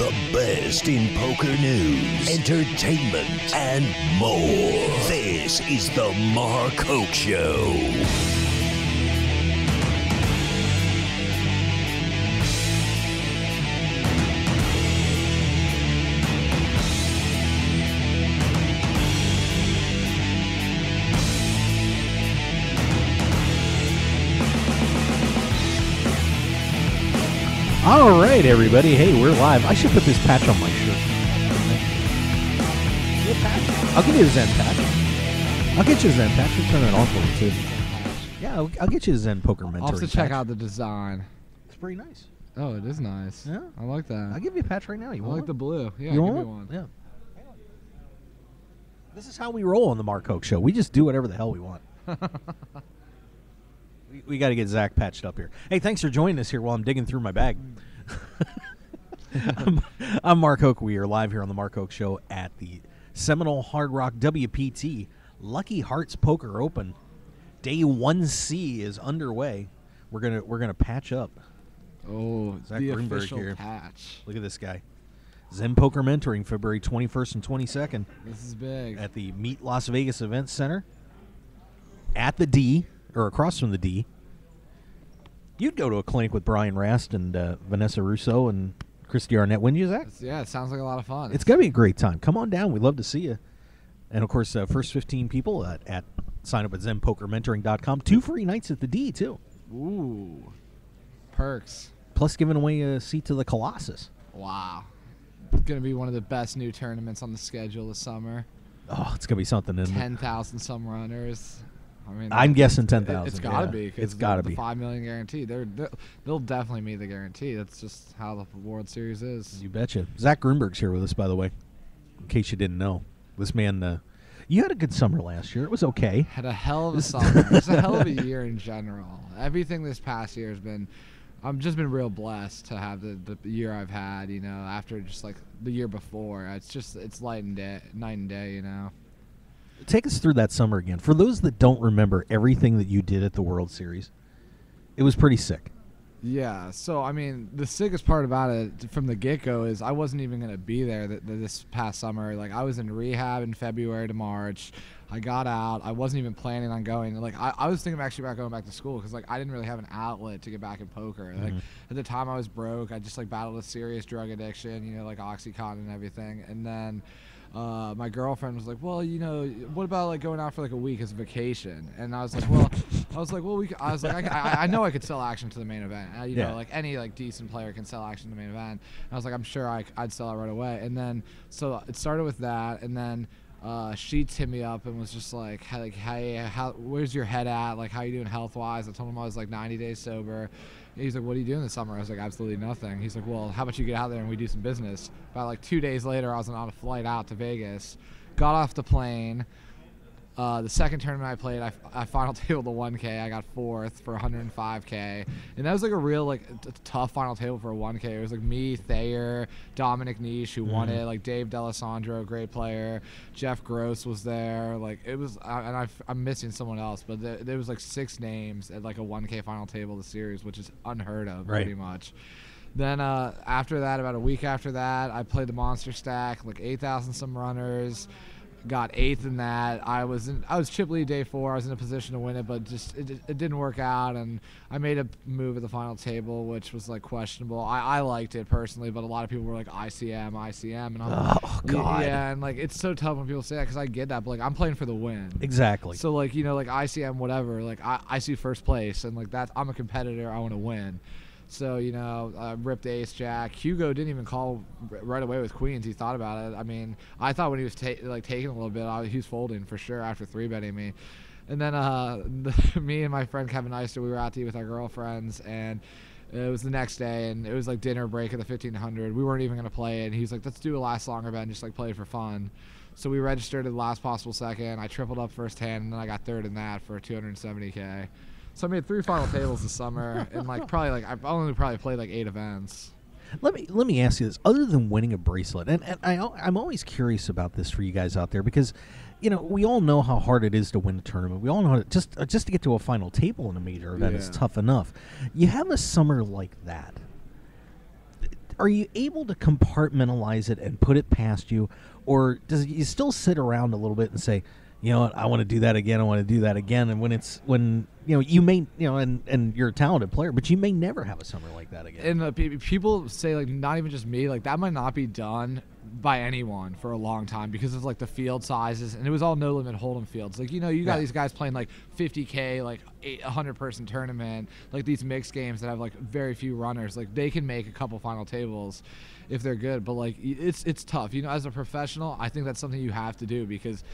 The best in poker news, entertainment, and more. This is the Mark Hoke Show. All right, everybody. Hey, we're live. I should put this patch on my shirt. I'll give you a Zen patch. I'll get you a Zen patch. We'll turn it on for you, too. Yeah, I'll get you a Zen poker mentoring I'll have to check patch. out the design. It's pretty nice. Oh, it is nice. Yeah. I like that. I'll give you a patch right now. You I want like the blue. Yeah, You give want me one? one. Yeah. This is how we roll on the Mark Hoke Show. We just do whatever the hell we want. We got to get Zach patched up here. Hey, thanks for joining us here while I'm digging through my bag. I'm Mark Hoke. We are live here on the Mark Hoke Show at the Seminole Hard Rock WPT Lucky Hearts Poker Open. Day 1C is underway. We're gonna patch up. Oh, Zack the Grunberg official here. patch. Look at this guy. Zen Poker Mentoring, February 21st and 22nd This is big. at the Meet Las Vegas Event Center at the D, or across from the D. You'd go to a clinic with Brian Rast and Vanessa Russo and Christy Arnett, wouldn't you, Zach? Yeah, it sounds like a lot of fun. It's going to be a great time. Come on down. We'd love to see you. And, of course, first 15 people at sign up at ZenPokerMentoring.com. 2 free nights at the D, too. Ooh, perks. Plus giving away a seat to the Colossus. Wow. It's going to be one of the best new tournaments on the schedule this summer. Oh, it's going to be something. 10,000 some runners. I mean, I'm guessing 10,000. It's got to yeah. be. 'Cause It's got to the be. $5 million guarantee. They'll definitely meet the guarantee. That's just how the World Series is. You betcha. Zack Grunberg's here with us, by the way, in case you didn't know. This man, you had a good summer last year. It was okay. Had a hell of a summer. It's a hell of a year in general. Everything this past year has been, I've just been real blessed to have the year I've had, you know, after just like the year before. It's night and day, you know. Take us through that summer again. For those that don't remember everything that you did at the World Series, it was pretty sick. Yeah, so I mean, the sickest part about it from the get-go is I wasn't even going to be there this past summer. Like, I was in rehab in February to March. I got out. I wasn't even planning on going. Like, I was thinking actually about going back to school because, like, I didn't really have an outlet to get back in poker. Like, at the time I was broke. I just, like, battled a serious drug addiction, you know, like Oxycontin and everything. And then my girlfriend was like, well, you know, what about like going out for like a week as a vacation? And I was like, well, I know I could sell action to the main event. You know, like any like decent player can sell action to the main event. And I was like, I'm sure I'd sell it right away. And then so it started with that, and then she hit me up and was just like, hey, where's your head at? Like, how you doing health wise? I told him I was like 90 days sober. He's like, what are you doing this summer? I was like, absolutely nothing. He's like, well, how about you get out there and we do some business? About like 2 days later, I was on a flight out to Vegas, got off the plane. The second tournament I played, I final tabled the 1K. I got fourth for 105K, and that was like a real like tough final table for a 1K. It was like me, Thayer, Dominic Niche who won it, like Dave D'Alessandro, great player, Jeff Gross was there. Like it was, and I'm missing someone else, but there was like 6 names at like a 1K final table of the series, which is unheard of, pretty much. Then after that, about a week after that, I played the Monster Stack, like 8,000 some runners. Got 8th in that. I was chip lead day 4. I was in a position to win it, but just it didn't work out, and I made a move at the final table, which was like questionable. I liked it personally, but a lot of people were like ICM, and I'm Oh God. yeah, and like it's so tough when people say that because I get that, but like I'm playing for the win. Exactly. So like, you know, like ICM whatever, like I see first place, and like I'm a competitor. I want to win. So, you know, ripped ace jack. Hugo didn't even call right away with queens. He thought about it. I mean, I thought when he was taking a little bit, he was folding for sure after 3-betting me. And then me and my friend Kevin Eister, we were out to eat with our girlfriends, and it was the next day, and it was like dinner break at the 1500. We weren't even going to play it, and he's like, let's do a last longer bet and just like play it for fun. So we registered at the last possible second. I tripled up first hand, and then I got third in that for 270K. So I made 3 final tables this summer, and like I've only probably played like 8 events. Let me ask you this: other than winning a bracelet, and I'm always curious about this for you guys out there because, you know, we all know how hard it is to win a tournament. We all know just to get to a final table in a major event is tough enough. You have a summer like that. are you able to compartmentalize it and put it past you, or does you still sit around a little bit and say, you know what, I want to do that again, I want to do that again, and when you may, and you're a talented player, but you may never have a summer like that again. And people say, like, not even just me, like, that might not be done by anyone for a long time because of, like, the field sizes, and it was all no limit hold'em fields. Like, you got these guys playing like 50K, like 100-person tournament, like these mixed games that have like very few runners. Like, they can make a couple final tables if they're good, but like it's tough. As a professional, I think that's something you have to do because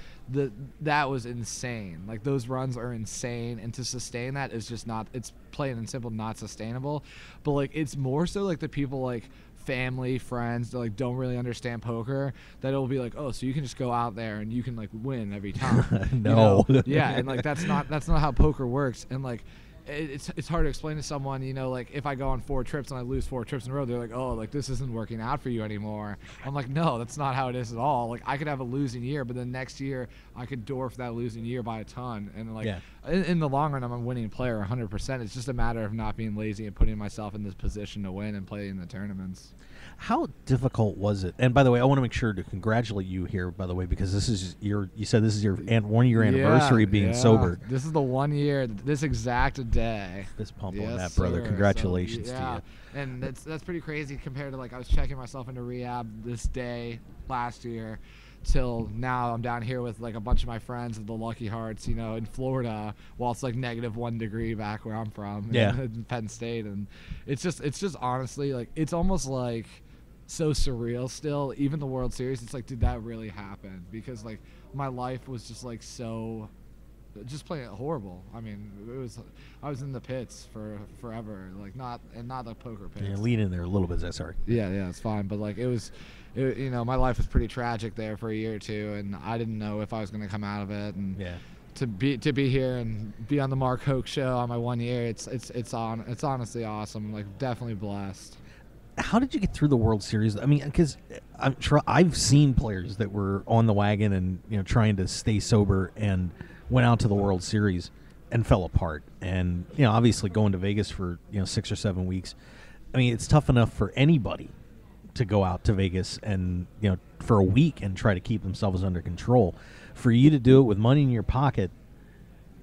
that was insane. Like, those runs are insane, and to sustain that is just not. It's plain and simple not sustainable. But like, it's more so like the people like family, friends that like don't really understand poker, that it'll be like, oh, so you can just go out there and you can like win every time. No. Yeah, and like that's not how poker works. And like it's hard to explain to someone, like if I go on 4 trips and I lose 4 trips in a row, they're like, oh, like this isn't working out for you anymore. I'm like, no, that's not how it is at all. Like, I could have a losing year, but then next year I could dwarf that losing year by a ton. And like in the long run, I'm a winning player 100%. It's just a matter of not being lazy and putting myself in this position to win and play in the tournaments. How difficult was it? And by the way, I want to make sure to congratulate you here, by the way, because this is you said this is your 1 year anniversary being sober. This is the 1 year, this exact day. Fist pump on that, brother. Congratulations to you. And that's pretty crazy compared to, like, I was checking myself into rehab this day last year till now. I'm down here with like a bunch of my friends of the Lucky Hearts, in Florida, while it's like -1 degree back where I'm from, in Penn State. And it's just honestly, like, it's almost like so surreal still. Even the World Series, it's like, did that really happen? Because like my life was just like so, just playing it horrible. I mean, I was in the pits for forever, like not the poker pits. Yeah, lean in there a little bit. Sorry. Yeah, it's fine. But like my life was pretty tragic there for a year or two, and I didn't know if I was going to come out of it. And to be here and be on the Mark Hoke show on my 1 year, it's honestly awesome. I'm like definitely blessed. How did you get through the World Series? I mean, because I've seen players that were on the wagon and trying to stay sober and went out to the World Series and fell apart. And obviously going to Vegas for 6 or 7 weeks. I mean, it's tough enough for anybody to go out to Vegas and for a week and try to keep themselves under control. For you to do it with money in your pocket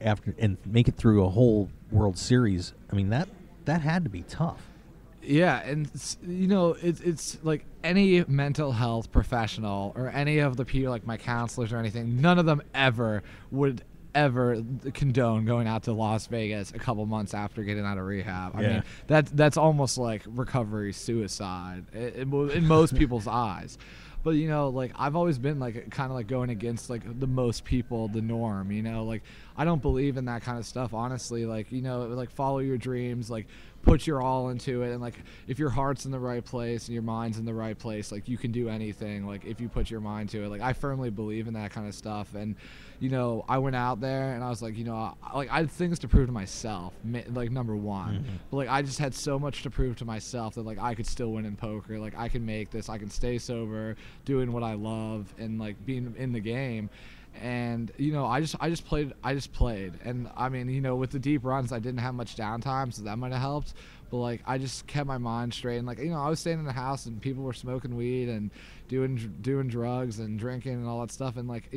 after and make it through a whole World Series, I mean that had to be tough. Yeah, and it's like any mental health professional or any of the people, like my counselors or anything, none of them would ever condone going out to Las Vegas a couple months after getting out of rehab. I mean, that's almost like recovery suicide in most people's eyes. But like I've always been like kind of like going against like the most people, the norm. Like I don't believe in that kind of stuff, honestly. Like like follow your dreams, like put your all into it, and like if your heart's in the right place and your mind's in the right place, like you can do anything. Like if you put your mind to it, like I firmly believe in that kind of stuff. And I went out there and I was like, I had things to prove to myself, like number one. Mm-hmm. But like I just had so much to prove to myself that like I could still win in poker. Like I can make this. I can stay sober, doing what I love, and like being in the game. And I just played. And I mean, with the deep runs, I didn't have much downtime, so that might have helped. But like I just kept my mind straight, and like I was staying in the house and people were smoking weed and doing drugs and drinking and all that stuff, and like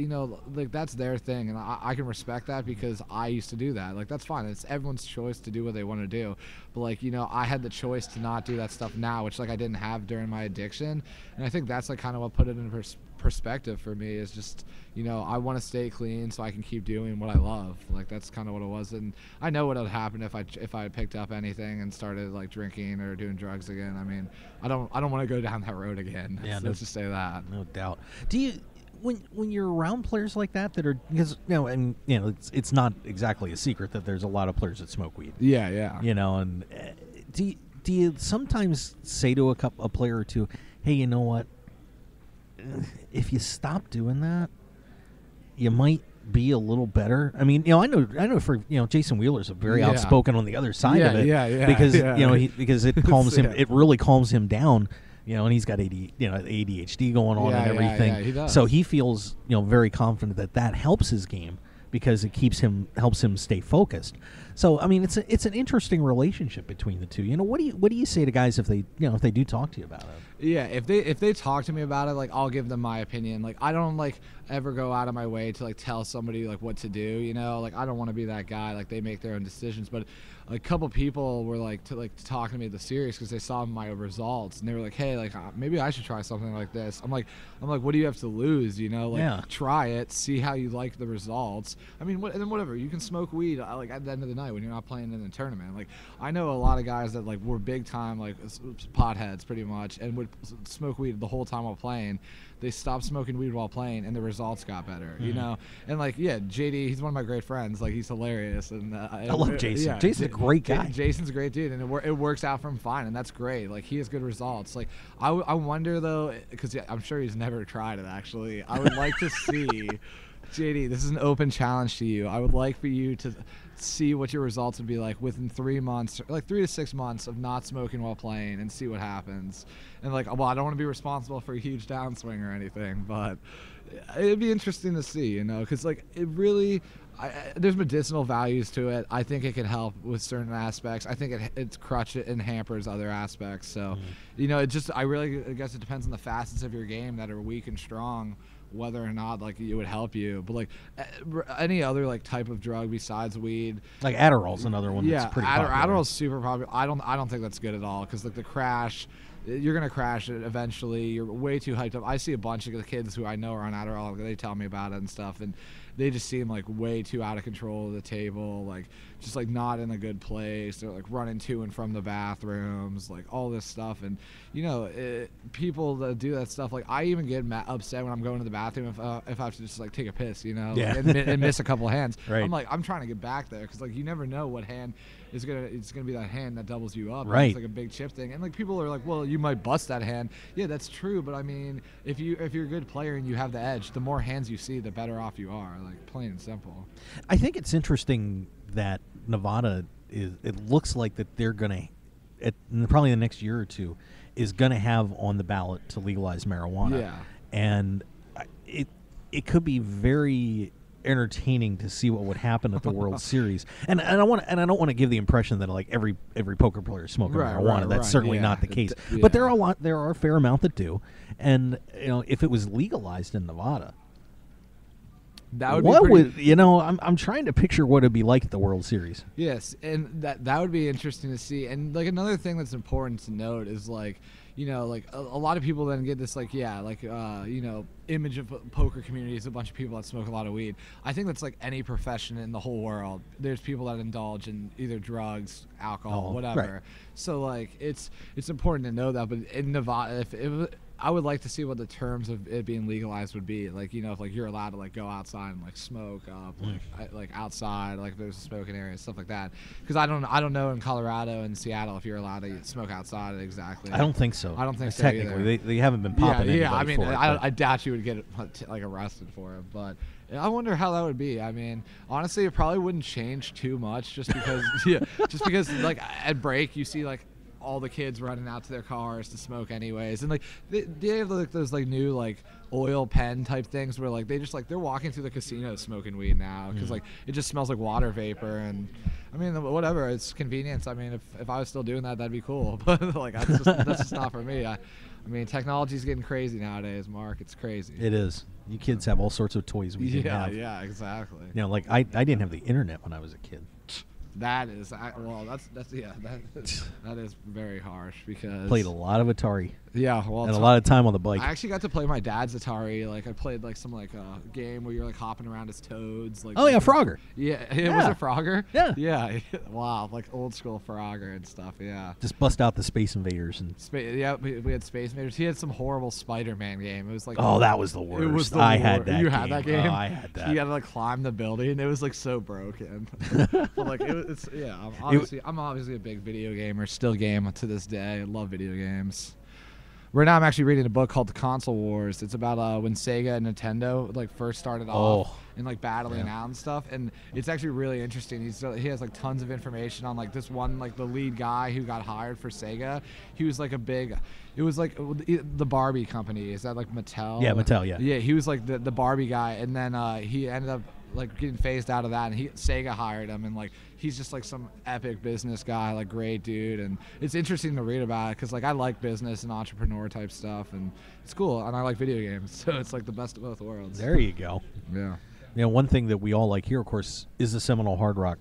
like that's their thing, and I can respect that because I used to do that. Like that's fine. It's everyone's choice to do what they want to do. But like I had the choice to not do that stuff now, which like I didn't have during my addiction, and I think that's like kind of what put it in perspective for me. Is just I want to stay clean so I can keep doing what I love. Like that's kind of what it was. And I know what would happen if I picked up anything and started like drinking or doing drugs again. I mean, I don't want to go down that road again. Yeah, let's just say that. No doubt. Do you when you're around players like that are, because and it's not exactly a secret that there's a lot of players that smoke weed. Yeah. And do you sometimes say to a player or two, hey, you know what? If you stop doing that, you might be a little better. I mean, I know for Jason Wheeler's a very outspoken on the other side of it, because because it calms him. It really calms him down. And he's got ADHD going on and everything. He does. So he feels very confident that helps his game because it helps him stay focused. So I mean, it's an interesting relationship between the two. You know, what do you say to guys if they do talk to you about it? Yeah, if they talk to me about it, like I'll give them my opinion. Like I don't like ever go out of my way to like tell somebody like what to do. You know, like I don't want to be that guy. Like they make their own decisions. But a couple people were like talking to me at the series because they saw my results and they were like, hey, like maybe I should try something like this. I'm like, what do you have to lose? You know, like try it, see how you like the results. I mean, and then whatever, you can smoke weed like at the end of the night when you're not playing in the tournament. Like I know a lot of guys that like were big time like potheads pretty much and would smoke weed the whole time while playing. They stopped smoking weed while playing and the results got better, you know? And like, yeah, JD, he's one of my great friends. Like he's hilarious. And I love Jason. Yeah, Jason's a great guy. Jason's a great dude. And it works out for him fine. And that's great. Like he has good results. Like I wonder though, because I'm sure he's never tried it actually. I would like to see, JD, this is an open challenge to you. I would like for you to see what your results would be like within 3 months, like 3 to 6 months of not smoking while playing and see what happens. And like, well, I don't want to be responsible for a huge downswing or anything, but it'd be interesting to see, you know, because like it really, there's medicinal values to it. I think it can help with certain aspects. I think it's crutch it and hampers other aspects. So, you know, I guess it depends on the facets of your game that are weak and strong, whether or not like it would help you. But like any other like type of drug besides weed, like Adderall's another one. Yeah, that's pretty popular. Adderall's super popular. I don't think that's good at all because like the crash, you're gonna crash it eventually. You're way too hyped up. I see a bunch of the kids who I know are on Adderall. They tell me about it and stuff, and they just seem like way too out of control of the table, like just like not in a good place. They're like running to and from the bathrooms, like all this stuff. And you know, people that do that stuff, like I even get upset when I'm going to the bathroom if I have to just like take a piss, you know, yeah. like, and miss a couple hands. Right. I'm like, I'm trying to get back there because like you never know what hand it's gonna be that hand that doubles you up. Right. It's like a big chip thing, and like people are like, well, you might bust that hand. Yeah, that's true, but I mean, if you're a good player and you have the edge, the more hands you see, the better off you are. Like plain and simple. I think it's interesting that Nevada it looks like that they're gonna, probably the next year or two, is gonna have on the ballot to legalize marijuana. Yeah. And it could be very entertaining to see what would happen at the World Series. And I don't want to give the impression that like every poker player is smoking marijuana. That's certainly not the case. But there are a fair amount that do. And you know, if it was legalized in Nevada, that would be I'm trying to picture what it'd be like at the World Series. Yes, and that would be interesting to see. And like another thing that's important to note is like, you know, like a lot of people then get this like, you know, image of poker community is a bunch of people that smoke a lot of weed. I think that's like any profession in the whole world. There's people that indulge in either drugs, alcohol, whatever. Right. So like it's important to know that. But in Nevada, I would like to see what the terms of it being legalized would be. Like, you know, if like you're allowed to like go outside and like smoke up, like outside, like there's a smoking area, stuff like that. Because I don't know in Colorado and Seattle if you're allowed to smoke outside exactly. I don't think so. I don't think so technically either. they haven't been popping. Yeah. I mean, mean, I doubt you would get like arrested for it, but I wonder how that would be. I mean, honestly, it probably wouldn't change too much, just because like at break you see like all the kids running out to their cars to smoke anyways, and like they have like those like new like oil pen type things where like they just like they're walking through the casino smoking weed now because like it just smells like water vapor. And I mean, whatever, it's convenience. I mean, if I was still doing that'd be cool, but like that's just not for me. I mean, technology's getting crazy nowadays, Mark. It's crazy. It is. You kids have all sorts of toys we didn't have. Yeah, exactly. You know, like I didn't have the internet when I was a kid. That is that is very harsh because Played a lot of Atari. Yeah, well, and a lot of time on the bike. I actually got to play my dad's Atari. Like I played like some like game where you're like hopping around as toads. Like Frogger. Yeah, was it Frogger? Yeah. Yeah. Wow, like old school Frogger and stuff. Yeah. Just bust out the Space Invaders and. We had Space Invaders. He had some horrible Spider-Man game. It was like. Oh, that was the worst. It was the I worst. had that. You game. had that game. Oh, I had that. You had to like climb the building. It was like so broken. But like I'm obviously a big video gamer. Still game to this day. I love video games. Right now I'm actually reading a book called The Console Wars. It's about when Sega and Nintendo like first started off and like battling out and stuff, and it's actually really interesting. He has like tons of information on like this one, like the lead guy who got hired for Sega. He was like it was like the Barbie company. Is that like Mattel? Yeah, Mattel, yeah. Yeah, he was like the Barbie guy, and then he ended up like getting phased out of that, and Sega hired him, and like he's just like some epic business guy, like great dude, and it's interesting to read about it because like I like business and entrepreneur type stuff, and it's cool, and I like video games, so it's like the best of both worlds. There you go. Yeah. You know, one thing that we all like here, of course, is the Seminole Hard Rock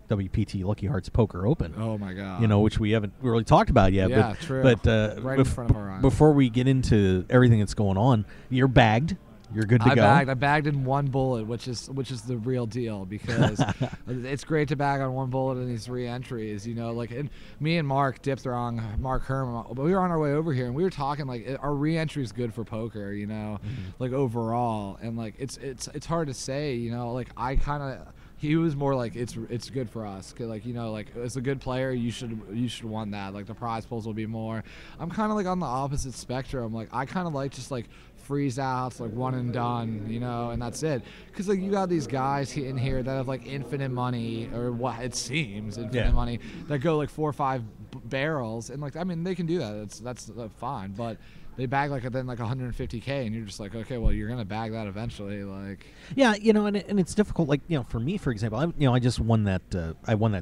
WPT Lucky Hearts Poker Open. Oh my God. You know, which we haven't really talked about yet. Yeah, but, true. But right in front of our eyes. Before we get into everything that's going on, you're bagged. You're good to go. I bagged in one bullet, which is the real deal, because it's great to bag on one bullet in these re-entries. You know, like, and me and Mark Dipthrong, Mark Herman, we were on our way over here, and we were talking like our re-entry is good for poker. You know, like overall, and like it's hard to say. You know, like I kind of. He was more like it's good for us, 'cause like, you know, like as a good player you should want that, like the prize pools will be more. I'm kind of like on the opposite spectrum. Like I kind of like just like freeze outs, like one and done, you know, and that's it. Because like you got these guys in here that have like infinite money, or what it seems infinite money, that go like 4 or 5 barrels, and like I mean they can do that. That's fine, but they bag like then like 150K, and you're just like, okay, well you're gonna bag that eventually, like. Yeah, you know, and it's difficult. Like, you know, for me, for example, I just won that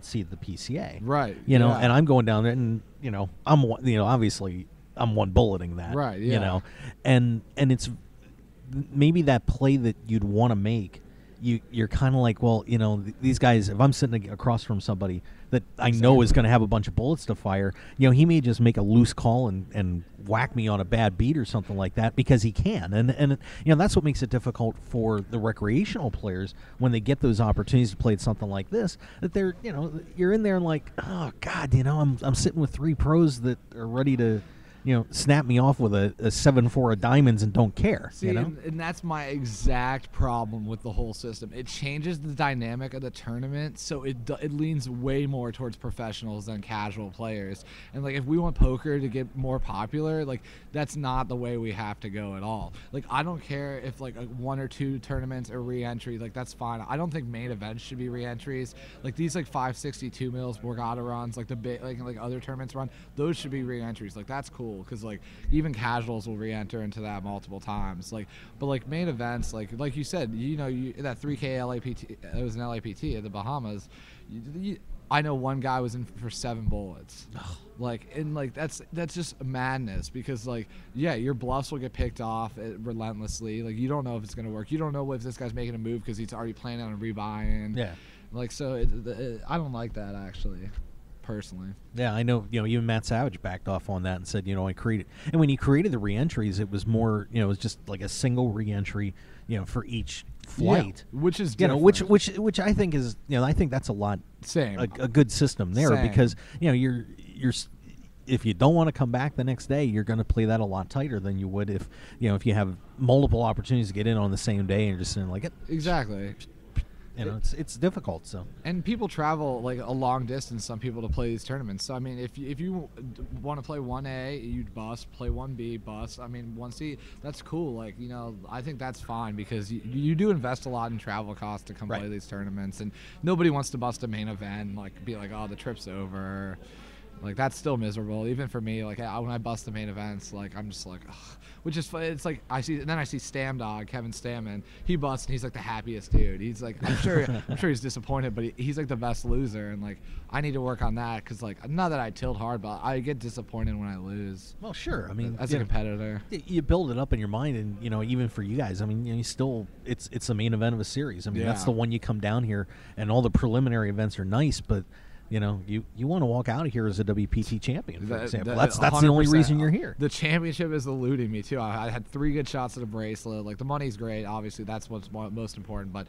seat at the PCA, right? You know, and I'm going down there, and you know, obviously I'm one bulleting that, right? Yeah. You know, and it's maybe that play that you'd want to make. You're kind of like, well, you know, these guys, if I'm sitting across from somebody that I know is going to have a bunch of bullets to fire, you know, he may just make a loose call and whack me on a bad beat or something like that because he can. And you know, that's what makes it difficult for the recreational players when they get those opportunities to play something like this, that they're, you know, you're in there and like, oh, God, you know, I'm sitting with 3 pros that are ready to, you know, snap me off with a 7-4 of diamonds and don't care. See, you know? and that's my exact problem with the whole system. It changes the dynamic of the tournament, so it leans way more towards professionals than casual players. And like, if we want poker to get more popular, like that's not the way we have to go at all. Like, I don't care if like 1 or 2 tournaments are re-entry. Like that's fine. I don't think main events should be re-entries. Like these like 562 mils Borgata runs, like the big like other tournaments run, those should be re-entries. Like that's cool. Because like even casuals will re-enter into that multiple times, like, but like main events, like you said, you know, that 3K LAPT, it was an LAPT at the Bahamas. I know one guy was in for 7 bullets, like, and like that's just madness, because like, yeah, your bluffs will get picked off relentlessly. Like you don't know if it's gonna work. You don't know if this guy's making a move because he's already planning on rebuying. Yeah, like so I don't like that actually. Personally. Yeah, I know, you know, even Matt Savage backed off on that and said, you know, and when he created the re-entries, it was more, you know, it was just like a single re-entry, you know, for each flight. Yeah, which is different. You know, which I think is, you know, I think that's a lot a good system there. Same. Because, you know, you're if you don't want to come back the next day, you're going to play that a lot tighter than you would if, you know, if you have multiple opportunities to get in on the same day and you're just saying like it. Exactly. You know, it's difficult. So, and people travel like a long distance. Some people to play these tournaments. So I mean, if you want to play 1A, you'd bust. Play 1B, bust. I mean, 1C, that's cool. Like, you know, I think that's fine, because you do invest a lot in travel costs to come play these tournaments, and nobody wants to bust a main event and like be like, oh, the trip's over. Like that's still miserable, even for me. Like when I bust the main events, like I'm just like, ugh. Which is fun. It's like I see Stam Dog, Kevin Stammen. He busts and he's like the happiest dude. He's like, I'm sure he's disappointed, but he's like the best loser. And like I need to work on that, because like, not that I tilt hard, but I get disappointed when I lose. Well, sure. I mean, as a competitor, you build it up in your mind, and you know, even for you guys, I mean, you know, you still it's the main event of a series. I mean, that's the one you come down here, and all the preliminary events are nice, but. You know, you want to walk out of here as a WPT champion, for example. That's the only reason you're here. The championship is eluding me, too. I had 3 good shots at a bracelet. Like, the money's great. Obviously, that's what's most important. But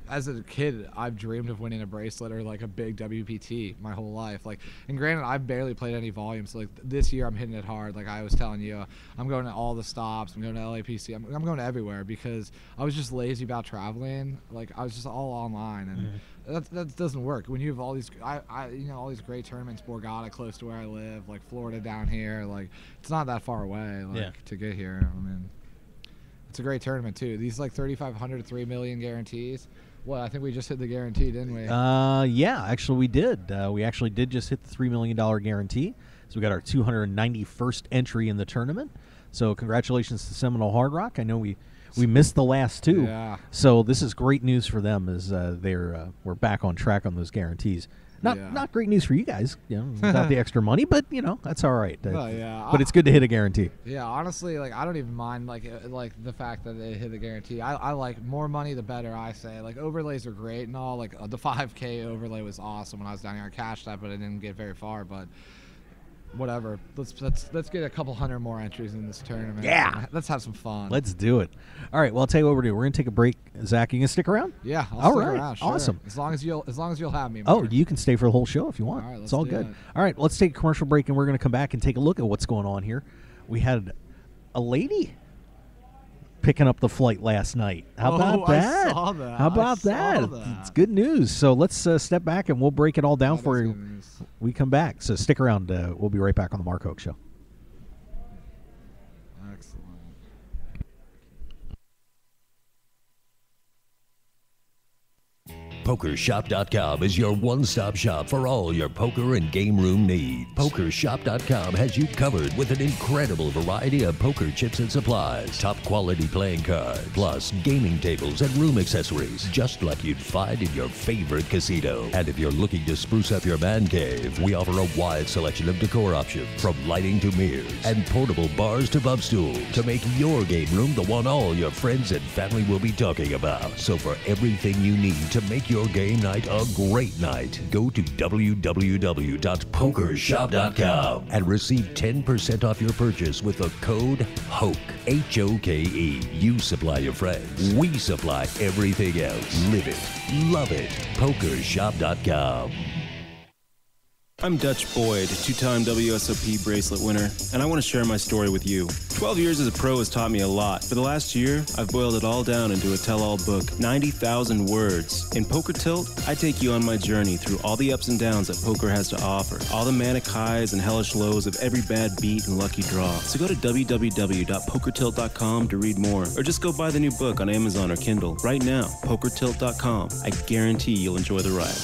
as a kid, I've dreamed of winning a bracelet or, like, a big WPT my whole life. Like, and granted, I've barely played any volume. So, like, this year I'm hitting it hard. Like I was telling you, I'm going to all the stops. I'm going to LAPC. I'm going to everywhere, because I was just lazy about traveling. Like, I was just all online. And that doesn't work when you have all these all these great tournaments. Borgata close to where I live, like Florida down here, like it's not that far away, like to get here. I mean, it's a great tournament too. These like 3,500 to 3 million guarantees. Well, I think we just hit the guarantee, didn't we? Yeah, actually we did. We actually did just hit the $3 million guarantee. So we got our 291st entry in the tournament. So congratulations to Seminole Hard Rock. I know we We missed the last two. Yeah. So this is great news for them as we're back on track on those guarantees. Not great news for you guys, without the extra money, but that's all right. But it's good to hit a guarantee. Yeah, honestly, like I don't even mind like the fact that they hit the guarantee. I like more money the better. I say like overlays are great and all. Like the 5K overlay was awesome when I was down here. I cashed that, but I didn't get very far. But whatever. Let's get a couple hundred more entries in this tournament. Yeah, let's have some fun. Let's do it. All right. Well, I'll tell you what we're doing. We're gonna take a break. Zach, you gonna stick around? Yeah, I'll stick around. Sure. Awesome. As long as you'll have me. Mark. Oh, you can stay for the whole show if you want. All right, it's all good. All right. Let's take a commercial break, and we're gonna come back and take a look at what's going on here. We had a lady picking up the flight last night. How about that? I saw that. How about that? It's good news. So let's step back and we'll break it all down for you. We come back. So stick around. We'll be right back on the Mark Hoke Show. Excellent. PokerShop.com is your one-stop shop for all your poker and game room needs. PokerShop.com has you covered with an incredible variety of poker chips and supplies, top quality playing cards, plus gaming tables and room accessories, just like you'd find in your favorite casino. And if you're looking to spruce up your man cave, we offer a wide selection of decor options, from lighting to mirrors and portable bars to bump stools, to make your game room the one all your friends and family will be talking about. So for everything you need to make your game night a great night, go to www.pokershop.com and receive 10% off your purchase with the code HOKE, H-O-K-E. You supply your friends. We supply everything else. Live it. Love it. Pokershop.com. I'm Dutch Boyd, two-time WSOP bracelet winner, and I want to share my story with you. 12 years as a pro has taught me a lot. For the last year, I've boiled it all down into a tell-all book, 90,000 words. In Poker Tilt, I take you on my journey through all the ups and downs that poker has to offer, all the manic highs and hellish lows of every bad beat and lucky draw. So go to www.pokertilt.com to read more, or just go buy the new book on Amazon or Kindle. Right now, pokertilt.com. I guarantee you'll enjoy the ride.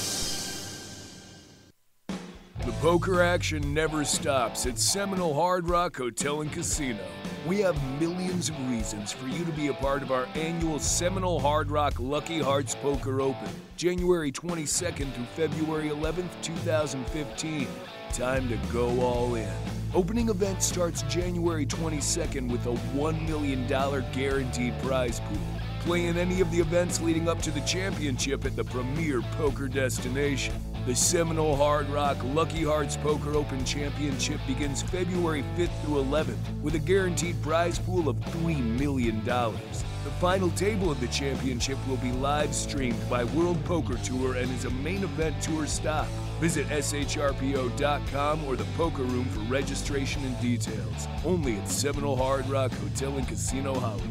The poker action never stops at Seminole Hard Rock Hotel and Casino. We have millions of reasons for you to be a part of our annual Seminole Hard Rock Lucky Hearts Poker Open, January 22nd through February 11th, 2015. Time to go all in. Opening event starts January 22nd with a $1 million guaranteed prize pool. Play in any of the events leading up to the championship at the premier poker destination. The Seminole Hard Rock Lucky Hearts Poker Open Championship begins February 5th through 11th with a guaranteed prize pool of $3 million. The final table of the championship will be live streamed by World Poker Tour and is a main event tour stop. Visit shrpo.com or the Poker Room for registration and details. Only at Seminole Hard Rock Hotel and Casino Hollywood.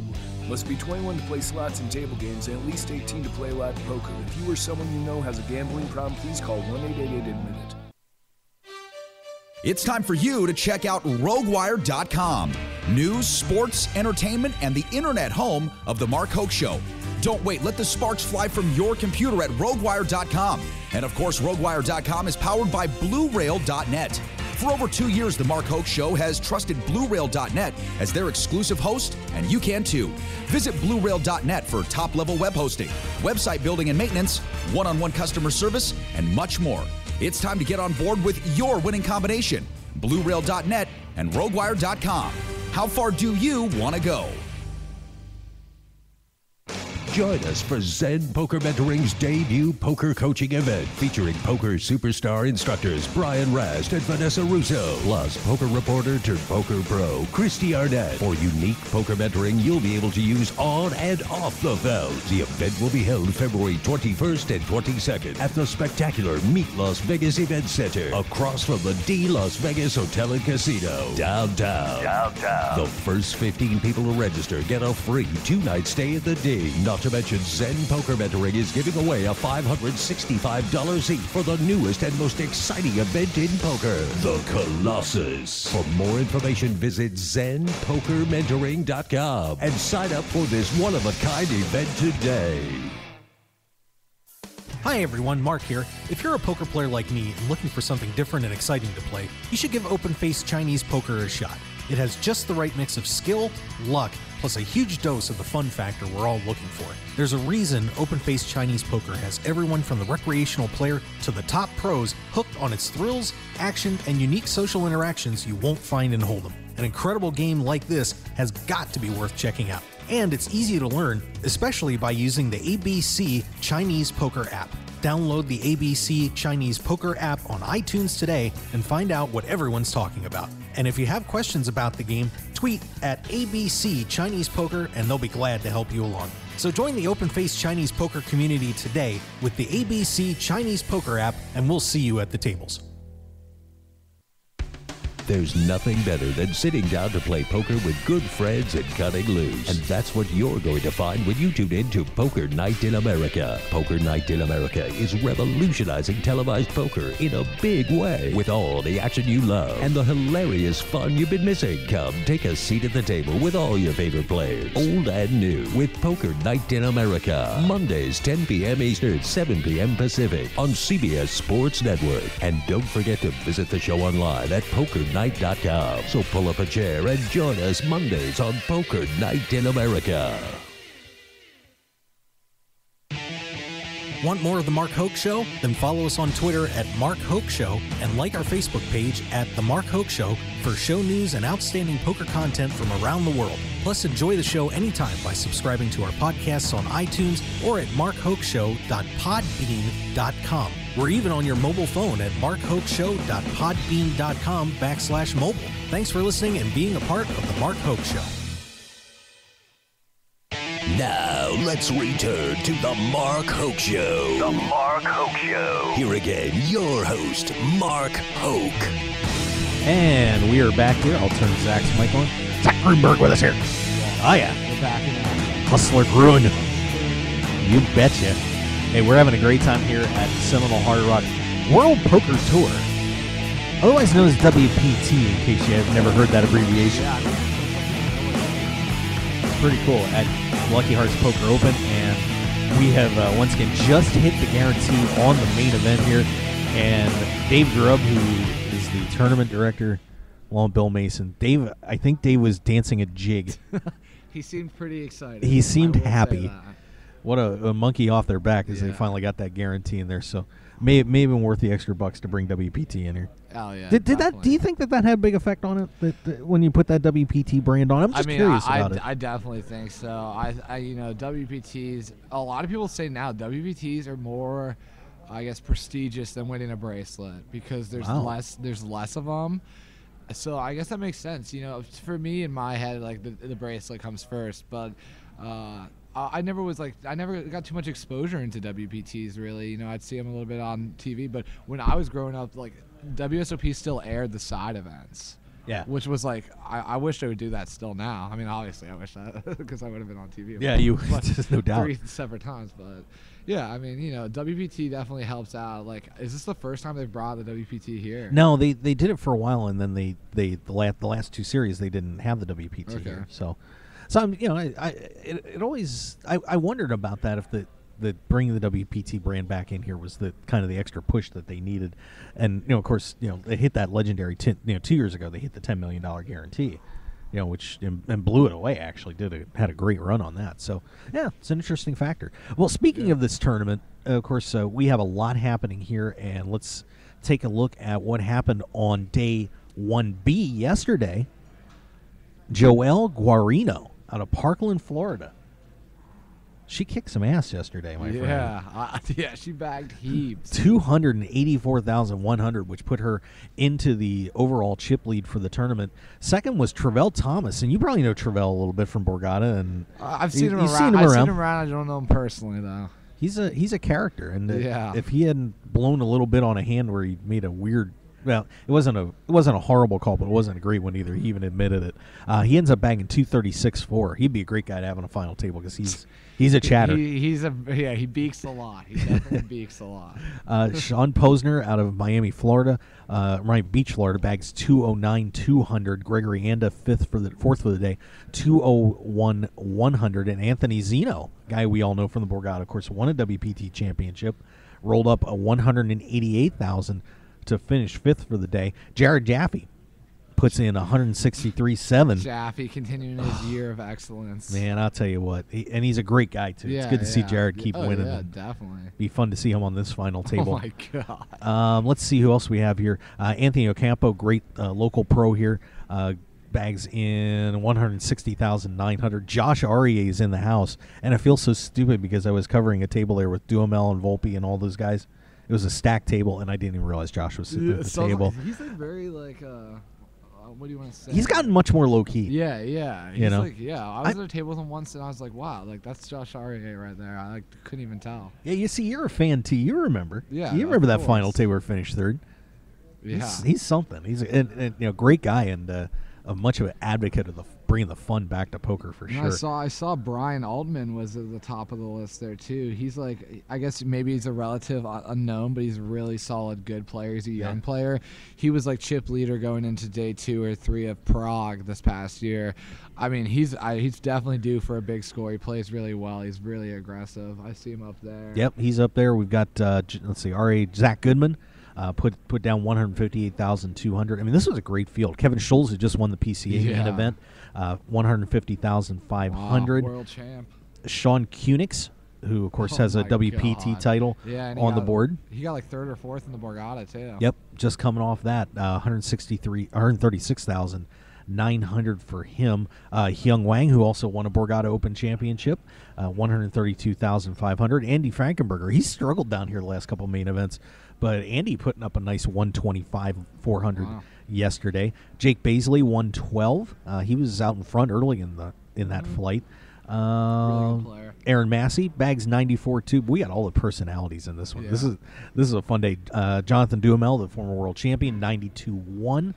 Must be 21 to play slots and table games and at least 18 to play live poker. If you or someone you know has a gambling problem, please call 1-888-ADMIT-IT. It's time for you to check out RogueWire.com. News, sports, entertainment, and the internet home of The Mark Hoke Show. Don't wait. Let the sparks fly from your computer at RogueWire.com. And of course, RogueWire.com is powered by BlueRail.net. For over 2 years, The Mark Hoke Show has trusted BlueRail.net as their exclusive host, and you can too. Visit BlueRail.net for top-level web hosting, website building and maintenance, one-on-one customer service, and much more. It's time to get on board with your winning combination, BlueRail.net and RogueWire.com. How far do you want to go? Join us for Zen Poker Mentoring's debut poker coaching event featuring poker superstar instructors Brian Rast and Vanessa Russo, plus poker reporter turned poker pro Christy Arnett. For unique poker mentoring you'll be able to use on and off the field. The event will be held February 21st and 22nd at the spectacular Meet Las Vegas Event Center, across from the D Las Vegas Hotel and Casino, downtown. The first 15 people to register get a free 2-night stay at the D. Not to mention, Zen Poker Mentoring is giving away a $565 seat for the newest and most exciting event in poker, the Colossus. For more information, visit ZenPokerMentoring.com and sign up for this one-of-a-kind event today. Hi everyone, Mark here. If you're a poker player like me and looking for something different and exciting to play, you should give open-faced Chinese poker a shot. It has just the right mix of skill, luck, plus a huge dose of the fun factor we're all looking for. There's a reason open-faced Chinese poker has everyone from the recreational player to the top pros hooked on its thrills, action, and unique social interactions you won't find in Hold'em. An incredible game like this has got to be worth checking out. And it's easy to learn, especially by using the ABC Chinese Poker app. Download the ABC Chinese Poker app on iTunes today and find out what everyone's talking about. And if you have questions about the game, tweet at ABC Chinese Poker and they'll be glad to help you along. So join the open-faced Chinese poker community today with the ABC Chinese Poker app, and we'll see you at the tables. There's nothing better than sitting down to play poker with good friends and cutting loose. And that's what you're going to find when you tune in to Poker Night in America. Poker Night in America is revolutionizing televised poker in a big way. With all the action you love and the hilarious fun you've been missing. Come take a seat at the table with all your favorite players, old and new, with Poker Night in America. Mondays, 10 p.m. Eastern, 7 p.m. Pacific on CBS Sports Network. And don't forget to visit the show online at PokerNight.com. So pull up a chair and join us Mondays on Poker Night in America. Want more of The Mark Hoke Show? Then follow us on Twitter at Mark Hoke Show and like our Facebook page at The Mark Hoke Show for show news and outstanding poker content from around the world. Plus, enjoy the show anytime by subscribing to our podcasts on iTunes or at markhokeshow.podbean.com. We're even on your mobile phone at markhokeshow.podbean.com/mobile. Thanks for listening and being a part of The Mark Hoke Show. Now, let's return to The Mark Hoke Show. The Mark Hoke Show. Here again, your host, Mark Hoke. And we are back here. I'll turn Zach's mic on. Zack Grunberg with us here. Oh, yeah. We're back in action. Hustler Grun. You betcha. Hey, we're having a great time here at Seminole Hard Rock World Poker Tour, otherwise known as WPT, in case you have never heard that abbreviation. Pretty cool at Lucky Hearts Poker Open, and we have once again just hit the guarantee on the main event here. And Dave Grubb, who is the tournament director, along with Bill Mason. Dave, I think Dave was dancing a jig. He seemed pretty excited. He seemed I will say happy. that. What a monkey off their back as they finally got that guarantee in there. So may have been worth the extra bucks to bring WPT in here. Oh yeah. Did that? Do you think that had a big effect on it? That when you put that WPT brand on, I'm just curious about it. I definitely think so. I WPTs. A lot of people say now WPTs are more, I guess, prestigious than winning a bracelet because there's less of them. So I guess that makes sense. You know, for me in my head, like the bracelet comes first, but. I never got too much exposure into WPTs, really. You know, I'd see them a little bit on TV, but when I was growing up, like, WSOP still aired the side events. Yeah. Which was like, I wish they would do that still now. I mean, obviously, I wish that, because I would have been on TV. Yeah, no doubt. 3 separate times, but yeah, I mean, you know, WPT definitely helps out. Like, is this the first time they've brought the WPT here? No, they did it for a while, and then the last 2 series they didn't have the WPT here. So I'm, you know, I wondered about that, if the bringing the WPT brand back in here was the kind of the extra push that they needed. And, you know, of course, you know, they hit that legendary 2 years ago, they hit the $10 million guarantee, you know, which and blew it away. Actually had a great run on that. So yeah, it's an interesting factor. Well, speaking of this tournament, of course, we have a lot happening here, and let's take a look at what happened on day 1B yesterday. Joelle Guarino out of Parkland, Florida. She kicked some ass yesterday, my friend. Yeah, she bagged heaps. 284,100, which put her into the overall chip lead for the tournament. Second was Travell Thomas, and you probably know Travell a little bit from Borgata. And I've seen him around. I've seen him around. I don't know him personally, though. He's a character, and if he hadn't blown a little bit on a hand where he made a weird. Well, it wasn't a horrible call, but it wasn't a great one either. He even admitted it. He ends up bagging 236.4. He'd be a great guy to have on a final table because he's a chatter. He beaks a lot. He definitely beaks a lot. Sean Posner out of Miami, Florida, Beach, Florida, bags 209.200. Gregory Anda fourth for the day, 201.100, and Anthony Zeno, guy we all know from the Borgata, of course, won a WPT championship, rolled up a 188,000. To finish 5th for the day. Jared Jaffe puts in 163.7. Jaffe continuing his year of excellence. Man, I'll tell you what. And he's a great guy, too. It's good to see Jared keep winning. Yeah, definitely. Be fun to see him on this final table. Oh, my God. Let's see who else we have here. Anthony Ocampo, great local pro here. Bags in 160,900. Josh Aurier is in the house. And I feel so stupid because I was covering a table there with Duhamel and Volpe and all those guys. It was a stacked table, and I didn't even realize Josh was sitting at the table. He's like very like, what do you want to say? He's gotten much more low key. Yeah. He's know? like, I was at a table with him once, and I was like, wow, like that's Josh Aurier right there. I couldn't even tell. Yeah, you see, you're a fan too. You remember? Yeah, you remember that course. final table where he finished third. Yeah, He's something. He's a great guy and much of an advocate of bringing the fun back to poker for sure. I saw Brian Altman was at the top of the list there too. He's like, I guess maybe he's a relative unknown, but he's a really solid, good player. He's a young player. He was like chip leader going into day 2 or 3 of Prague this past year. I mean, he's definitely due for a big score. He plays really well. He's really aggressive. I see him up there. Yep, he's up there. We've got let's see, Zack Grunberg. Put down 158,200. I mean, this was a great field. Kevin Schultz, who just won the PCA main event, 150,500. Wow, world champ. Sean Kunix, who of course has a WPT title on the board. He got like 3rd or 4th in the Borgata too. Yep, just coming off that, 136,900 for him. Hyung Wang, who also won a Borgata Open Championship, 132,500. Andy Frankenberger, he struggled down here the last couple of main events, but Andy putting up a nice 125,400 yesterday. Jake Baisley, 112. He was out in front early in that flight. Really good player. Aaron Massey bags 94 too. We got all the personalities in this one. Yeah. This is a fun day. Jonathan Duhamel, the former world champion, 92-1.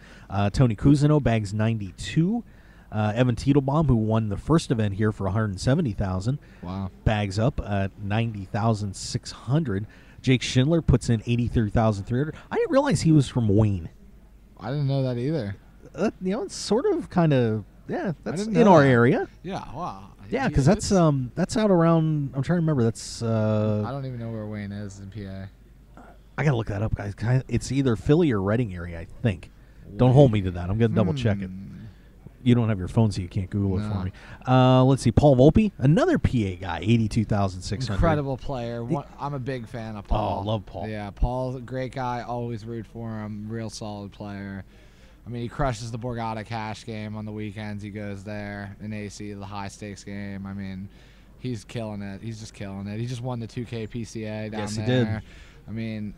Tony Cousineau bags 92. Evan Titelbaum, who won the first event here for 170,000, bags up 90,600. Jake Schindler puts in 83,300. I didn't realize he was from Wayne. I didn't know that either. It's sort of kind of that's in our area. Yeah, wow. Yeah, because that's out around. I'm trying to remember. That's I don't even know where Wayne is in PA. I gotta look that up, guys. It's either Philly or Reading area, I think. Don't hold me to that. I'm gonna double check it. You don't have your phone, so you can't Google it for me. Let's see. Paul Volpe, another PA guy, 82,600. Incredible player. I'm a big fan of Paul. Oh, I love Paul. Yeah, Paul's a great guy. Always root for him. Real solid player. I mean, he crushes the Borgata cash game on the weekends. He goes there in AC, the high stakes game. I mean, he's killing it. He's just killing it. He just won the 2K PCA down there. Yes, he did. I mean,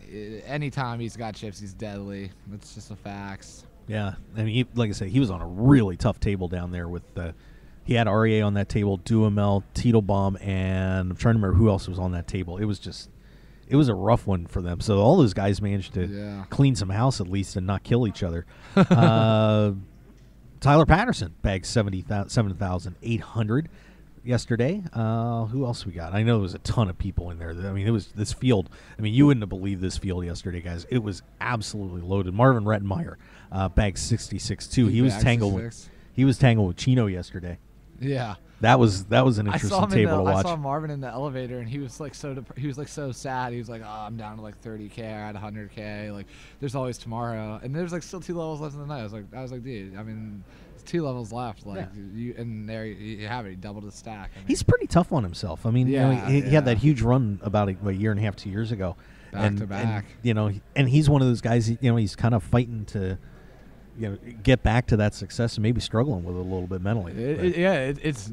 anytime he's got chips, he's deadly. It's just a fact. Yeah, I mean, like I said, he was on a really tough table down there with he had Aurier on that table, Duhamel, Titelbaum, and I'm trying to remember who else was on that table. It was a rough one for them. So all those guys managed to clean some house at least and not kill each other. Tyler Patterson bagged 7,800 yesterday. Who else we got? I know there was a ton of people in there. I mean, it was this field. I mean, you wouldn't have believed this field yesterday, guys. It was absolutely loaded. Marvin Rettenmeyer bagged 66 too. He was tangled with Chino yesterday. Yeah. That was an interesting table to watch. I saw Marvin in the elevator, and he was like so sad. He was like, "Oh, I'm down to like 30K. I had 100K. Like, there's always tomorrow." And there's like still 2 levels left in the night. I was like, dude. I mean, there's 2 levels left. Like, and there you have it. He doubled his stack. I mean, he's pretty tough on himself. I mean, he had that huge run about a year and a half, 2 years ago, back to back. And he's one of those guys. He's kind of fighting to get back to that success and maybe struggling with it a little bit mentally. It is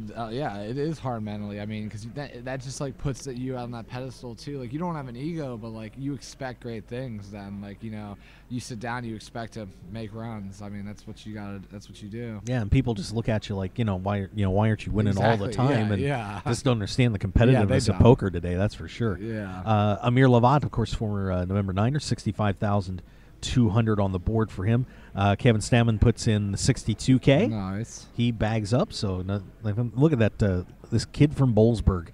hard mentally. I mean, because that just like puts you on that pedestal too. Like, you don't have an ego, but like you expect great things. Then like you sit down, you expect to make runs. I mean, that's what you gotta. That's what you do. Yeah, and people just look at you like why aren't you winning all the time? Just don't understand the competitiveness of poker today. That's for sure. Yeah. Amir Lavat, of course, former November Niner, 65,200 on the board for him. Kevin Stammen puts in 62K. Nice. He bags up. So look at that. This kid from Bollesburg.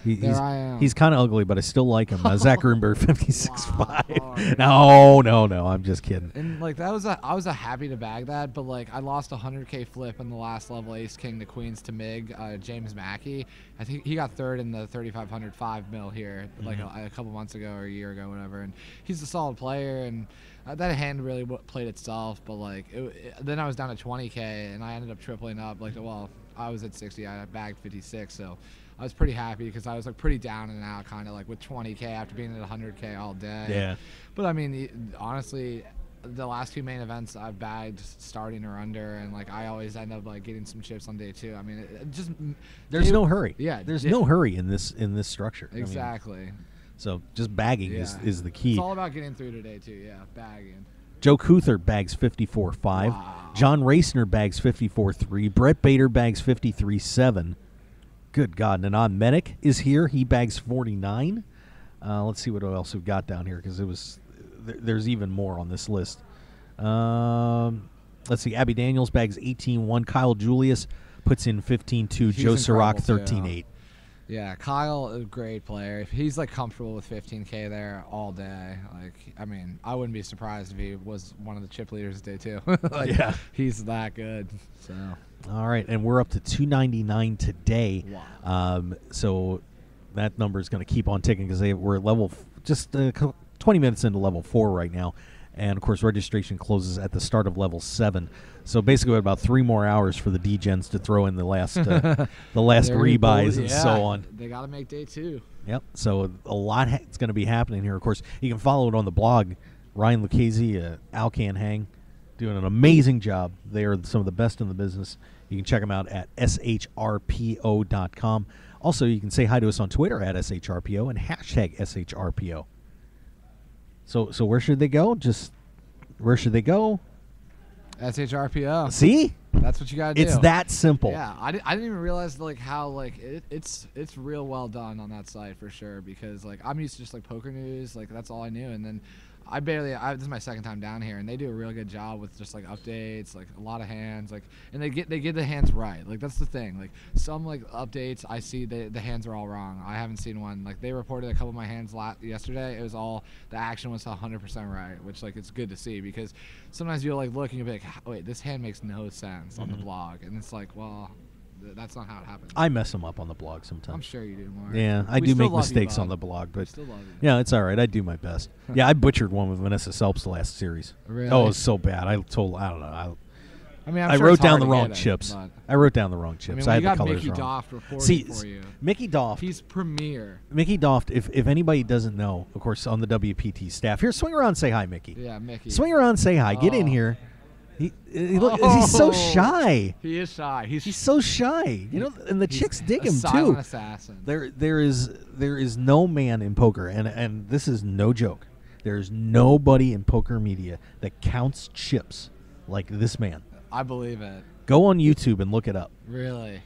There I am. He's kind of ugly, but I still like him. Zack Grunberg, 56.5. Wow. No, I'm just kidding. And like I was happy to bag that, but like I lost a 100K flip in the last level, Ace King to Queens to Mig, James Mackey. I think he got 3rd in the 3,500 5 mil here, like a couple months ago or a year ago, whatever. And he's a solid player, and that hand really played itself, but like then I was down to 20K and I ended up tripling up. Like, well, I was at 60, I bagged 56, so I was pretty happy because I was like pretty down and out, kind of like with 20K after being at 100K all day. Yeah. But I mean, honestly, the last 2 main events I've bagged starting or under, and like I always end up like getting some chips on day 2. I mean, it just there's no hurry. Yeah, there's no hurry in this structure. Exactly. I mean, so just bagging is the key. It's all about getting through today too. Yeah, bagging. Joe Kuthler bags 54.5. Wow. John Racner bags 54.3. Brett Bader bags 53.7. Good God. Nanan Medic is here. He bags 49. Let's see what else we've got down here because there's even more on this list. Let's see. Abby Daniels bags 18.1. Kyle Julius puts in 15.2. Joe Sirach 13.8. Yeah, Kyle is a great player. If he's like comfortable with 15K there all day, like I mean, I wouldn't be surprised if he was one of the chip leaders day 2. Like, yeah, he's that good. So all right, and we're up to 299 today. Wow. So that number is going to keep on ticking because we're at level just 20 minutes into level 4 right now. And, of course, registration closes at the start of level 7. So, basically, we have about 3 more hours for the D-Gens to throw in the last rebuys and so on. They got to make day 2. Yep. So, a lot is going to be happening here. Of course, you can follow it on the blog. Ryan Lucchese, Al Canhang, doing an amazing job. They are some of the best in the business. You can check them out at shrpo.com. Also, you can say hi to us on Twitter at shrpo and hashtag shrpo. So where should they go? Where should they go? SHRPO. See? That's what you got to do. It's that simple. Yeah, I didn't even realize like how like it's real well done on that site for sure because like I'm used to just like poker news, like that's all I knew, and then this is my second time down here, and they do a real good job with just like updates, like a lot of hands, like, and they get the hands right. Like that's the thing. Like some like updates, I see the hands are all wrong. I haven't seen one. Like they reported a couple of my hands yesterday. It was all the action was 100% right, which like it's good to see because sometimes you'll like look and you'll be like, wait, this hand makes no sense on the blog, and it's like, well, that's not how it happens. I mess them up on the blog sometimes. I'm sure you do, Mark. Yeah, I do make mistakes on the blog, but yeah, it's all right. I do my best. Yeah, I butchered one with Vanessa Selps the last series. Really? Oh, it was so bad. I don't know. I I wrote down the wrong chips. I wrote down the wrong chips. I had the colors Mickey wrong. Doft reporting for you. Mickey Doft. He's premier. Mickey Doft, if anybody doesn't know, of course, on the WPT staff. Here, swing around, say hi, Mickey. Yeah, Mickey. Swing around, say hi. Get in here. He's so shy. He is shy. He's so shy. You know, and the chicks dig him too. Assassin. There is no man in poker, and this is no joke. There's nobody in poker media that counts chips like this man. I believe it. Go on YouTube and look it up. Really?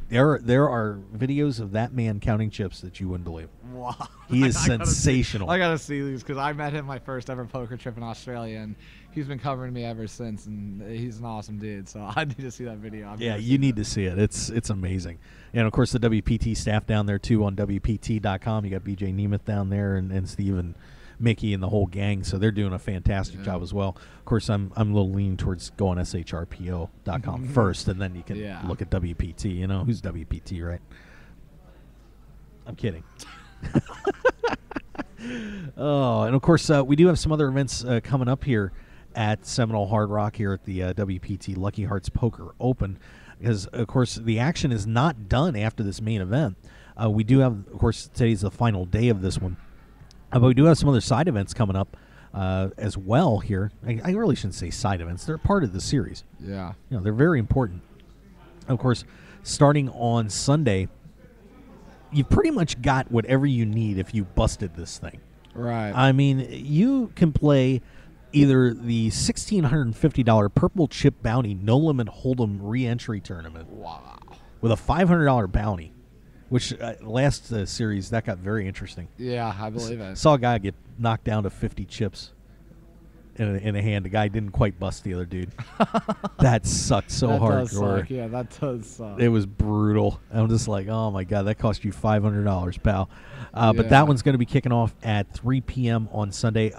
There are videos of that man counting chips that you wouldn't believe. Wow. He is sensational. I gotta see these because I met him my first ever poker trip in Australia, and he's been covering me ever since, and he's an awesome dude. So I need to see that video. You need to see it. It's amazing. And of course the WPT staff down there too on WPT.com. You got BJ Nemeth down there and Steve and Mickey and the whole gang, so they're doing a fantastic job as well. Of course, I'm a little leaning towards going shrpo.com first, and then you can look at WPT. You know, who's WPT, right? I'm kidding. Oh, and of course, we do have some other events coming up here at Seminole Hard Rock here at the WPT Lucky Hearts Poker Open, because, of course, the action is not done after this main event. We do have, of course, today's the final day of this one. But we do have some other side events coming up as well here. I really shouldn't say side events. They're part of the series. Yeah. You know, they're very important. Of course, starting on Sunday, you've pretty much got whatever you need if you busted this thing. Right. I mean, you can play either the $1,650 Purple Chip Bounty No Limit Hold'em re-entry tournament. Wow. With a $500 bounty. Which last series, that got very interesting. Yeah, I believe it. Saw a guy get knocked down to 50 chips in a hand. The guy didn't quite bust the other dude. That sucked so hard. Does suck. Yeah, that does suck. It was brutal. I'm just like, oh, my God, that cost you $500, pal. But that one's going to be kicking off at 3 p.m. on Sunday.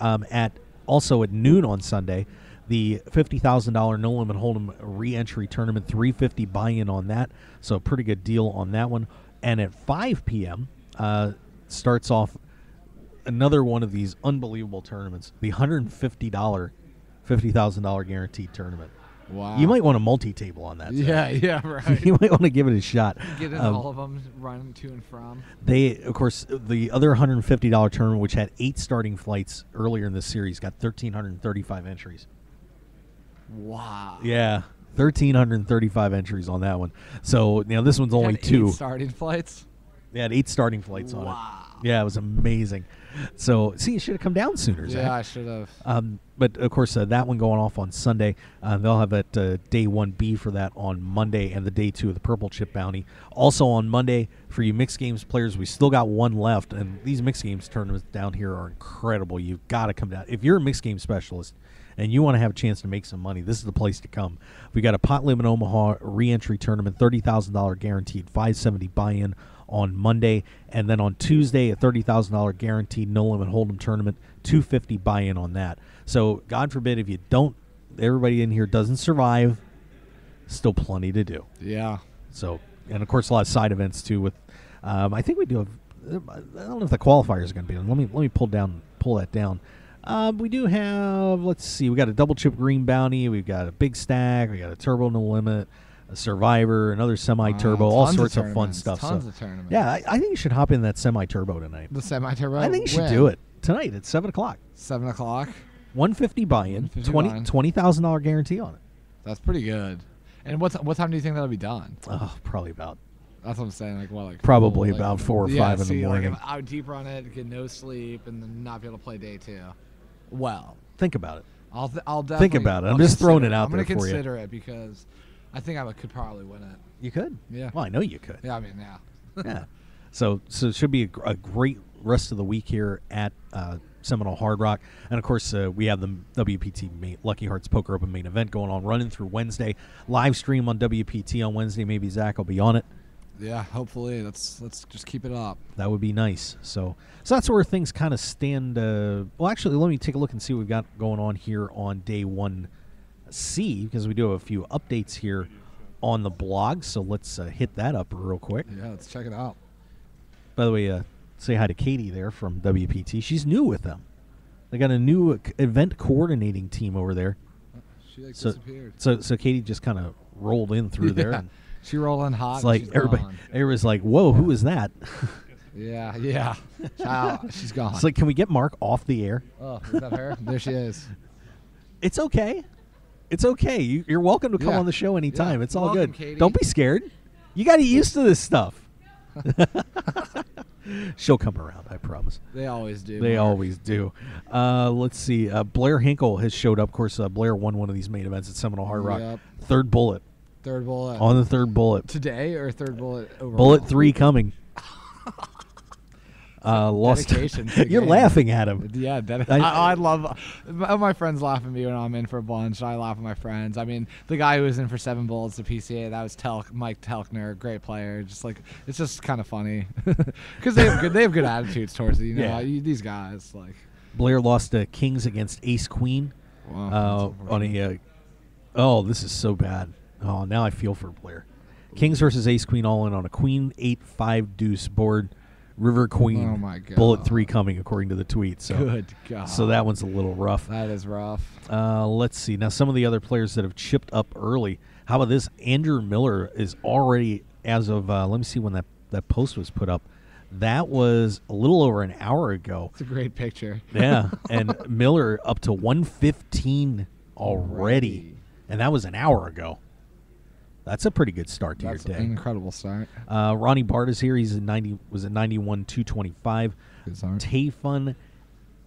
Also at noon on Sunday, the $50,000 No Limit Hold'em re-entry tournament, $350 buy-in on that. So a pretty good deal on that one. And at 5 p.m. Starts off another one of these unbelievable tournaments, the $150, $50,000 guaranteed tournament. Wow. You might want a multi-table on that. Yeah, right. You might want to give it a shot. Get in all of them, running to and from. They, of course, the other $150 tournament, which had 8 starting flights earlier in the series, got 1,335 entries. Wow. Yeah, 1,335 entries on that one. So now this one's only 2 starting flights. They had 8 starting flights on it. Wow. Yeah, it was amazing. So, see, you should have come down sooner, Zach. Yeah, I should have. But, of course, that one going off on Sunday. They'll have it day 1B for that on Monday and the day 2 of the Purple Chip Bounty. Also on Monday, for you mixed games players, we still got one left. And these mixed games tournaments down here are incredible. You've got to come down. If you're a mixed game specialist and you want to have a chance to make some money, this is the place to come. We got a Pot Limit Omaha re-entry tournament, $30,000 guaranteed, $570 buy-in on Monday, and then on Tuesday, a $30,000 guaranteed no-limit hold'em tournament, $250 buy-in on that. So, God forbid if you don't, everybody in here doesn't survive, still plenty to do. Yeah. So, and of course, a lot of side events too. With, I think we do have. I don't know if the qualifiers are going to be on. Let me pull that down. We do have. Let's see. We got a double chip green bounty. We've got a big stack. We got a turbo no limit. A Survivor, another semi-turbo, all sorts of fun stuff. Tons of tournaments. Yeah, I think you should hop in that semi-turbo tonight. The semi-turbo? I think you should do it tonight at 7 o'clock. 7 o'clock? $150 buy-in, $20,000 guarantee on it. That's pretty good. And what time do you think that'll be done? Oh, probably about. That's what I'm saying. Like probably about 4 or 5 in the morning. Like, I would deep run it, get no sleep, and then not be able to play day 2. Well, think about it. I'll definitely think about it. I'm just throwing it out there for you. I'm going to consider it because I think I could probably win it. You could? Yeah. Well, I know you could. Yeah, I mean, yeah. Yeah. So it should be a great rest of the week here at Seminole Hard Rock. And, of course, we have the WPT Lucky Hearts Poker Open main event going on, running through Wednesday. Live stream on WPT on Wednesday. Maybe Zach will be on it. Yeah, hopefully. Let's just keep it up. That would be nice. So that's where things kind of stand. Well, actually, let me take a look and see what we've got going on here on day 1C, because we do have a few updates here on the blog. So let's hit that up real quick. Yeah, let's check it out. By the way, say hi to Katie there from WPT. She's new with them. They got a new event coordinating team over there. She disappeared. So Katie just kind of rolled in through there. And she rolled in hot. It's like everybody's like, "Whoa, who is that?" Yeah. She's gone. It's like, can we get Mark off the air? Oh, is that her? There she is. It's okay. It's okay. You're welcome to come on the show anytime. Yeah. It's all Welcome, good. Katie. Don't be scared. You got to get used to this stuff. She'll come around, I promise. They always do. They always do. Let's see. Blair Hinkle has showed up. Of course, Blair won one of these main events at Seminole Hard Rock. Yep. Third bullet. Third bullet. On the third bullet. Today or third bullet overall? Bullet 3 coming. Lost. Dedication. You're laughing at him. Yeah, I love. My friends laugh at me when I'm in for a bunch. I laugh at my friends. I mean, the guy who was in for 7 bullets to PCA, that was Mike Telkner, great player. Just like, it's just kind of funny because they have good attitudes towards it. You know, these guys like. Blair lost Kings against Ace Queen. Wow, on a. Oh, this is so bad. Oh, now I feel for Blair. Kings versus Ace Queen all in on a Queen 8-5 deuce board. River Queen. Oh my God. Bullet 3 coming according to the tweet. So, good God. So that one's a little rough. That is rough. Let's see. Now, some of the other players that have chipped up early. How about this? Andrew Miller is already, as of, let me see when that post was put up. That was a little over an hour ago. It's a great picture. Yeah. And Miller up to 115 already. And that was an hour ago. That's a pretty good start to your day. That's an incredible start. Ronnie Bart is here. He's at 91,225. Good start. Tayfun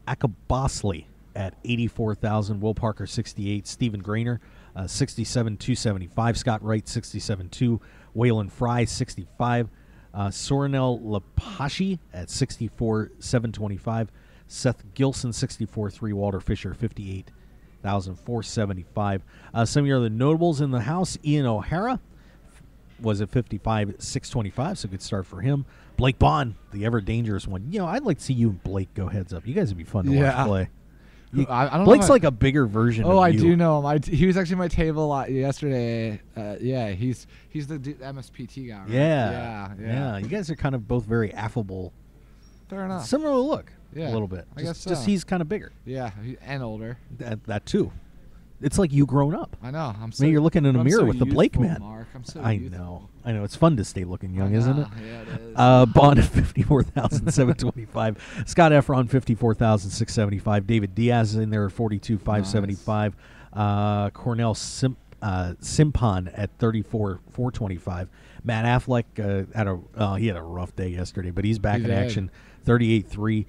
Akabosley at 84,000. Will Parker 68. Stephen Grainer 67,275. Scott Wright 67,2. Waylon Fry 65. Sorinel Lepashi at 64,725. Seth Gilson 64,3. Walter Fisher 58,475. Some of your other notables in the house. Ian O'Hara was at 55,625, so good start for him. Blake Bond, the ever dangerous one. You know, I'd like to see you and Blake go heads up. You guys would be fun to watch play. I don't Blake's know like a bigger version of you. Oh, I do know him. He was actually my table yesterday. He's the MSPT guy, right? Yeah. You guys are kind of both very affable Fair enough. Similar look, Yeah, a little bit. I guess Just so. he's kind of bigger. Yeah, and older. That too. It's like you grown up. I know. Maybe you're looking in a I'm mirror so with the Blake youthful, man. Mark. I'm so I youthful. know. It's fun to stay looking young, isn't it? Yeah, it is. Bond at 54,725. Scott Efron 54,675. David Diaz is in there at 42,575. Cornell Simpon at 34,425. Matt Affleck he had a rough day yesterday, but he's back He in did. action. 38-3.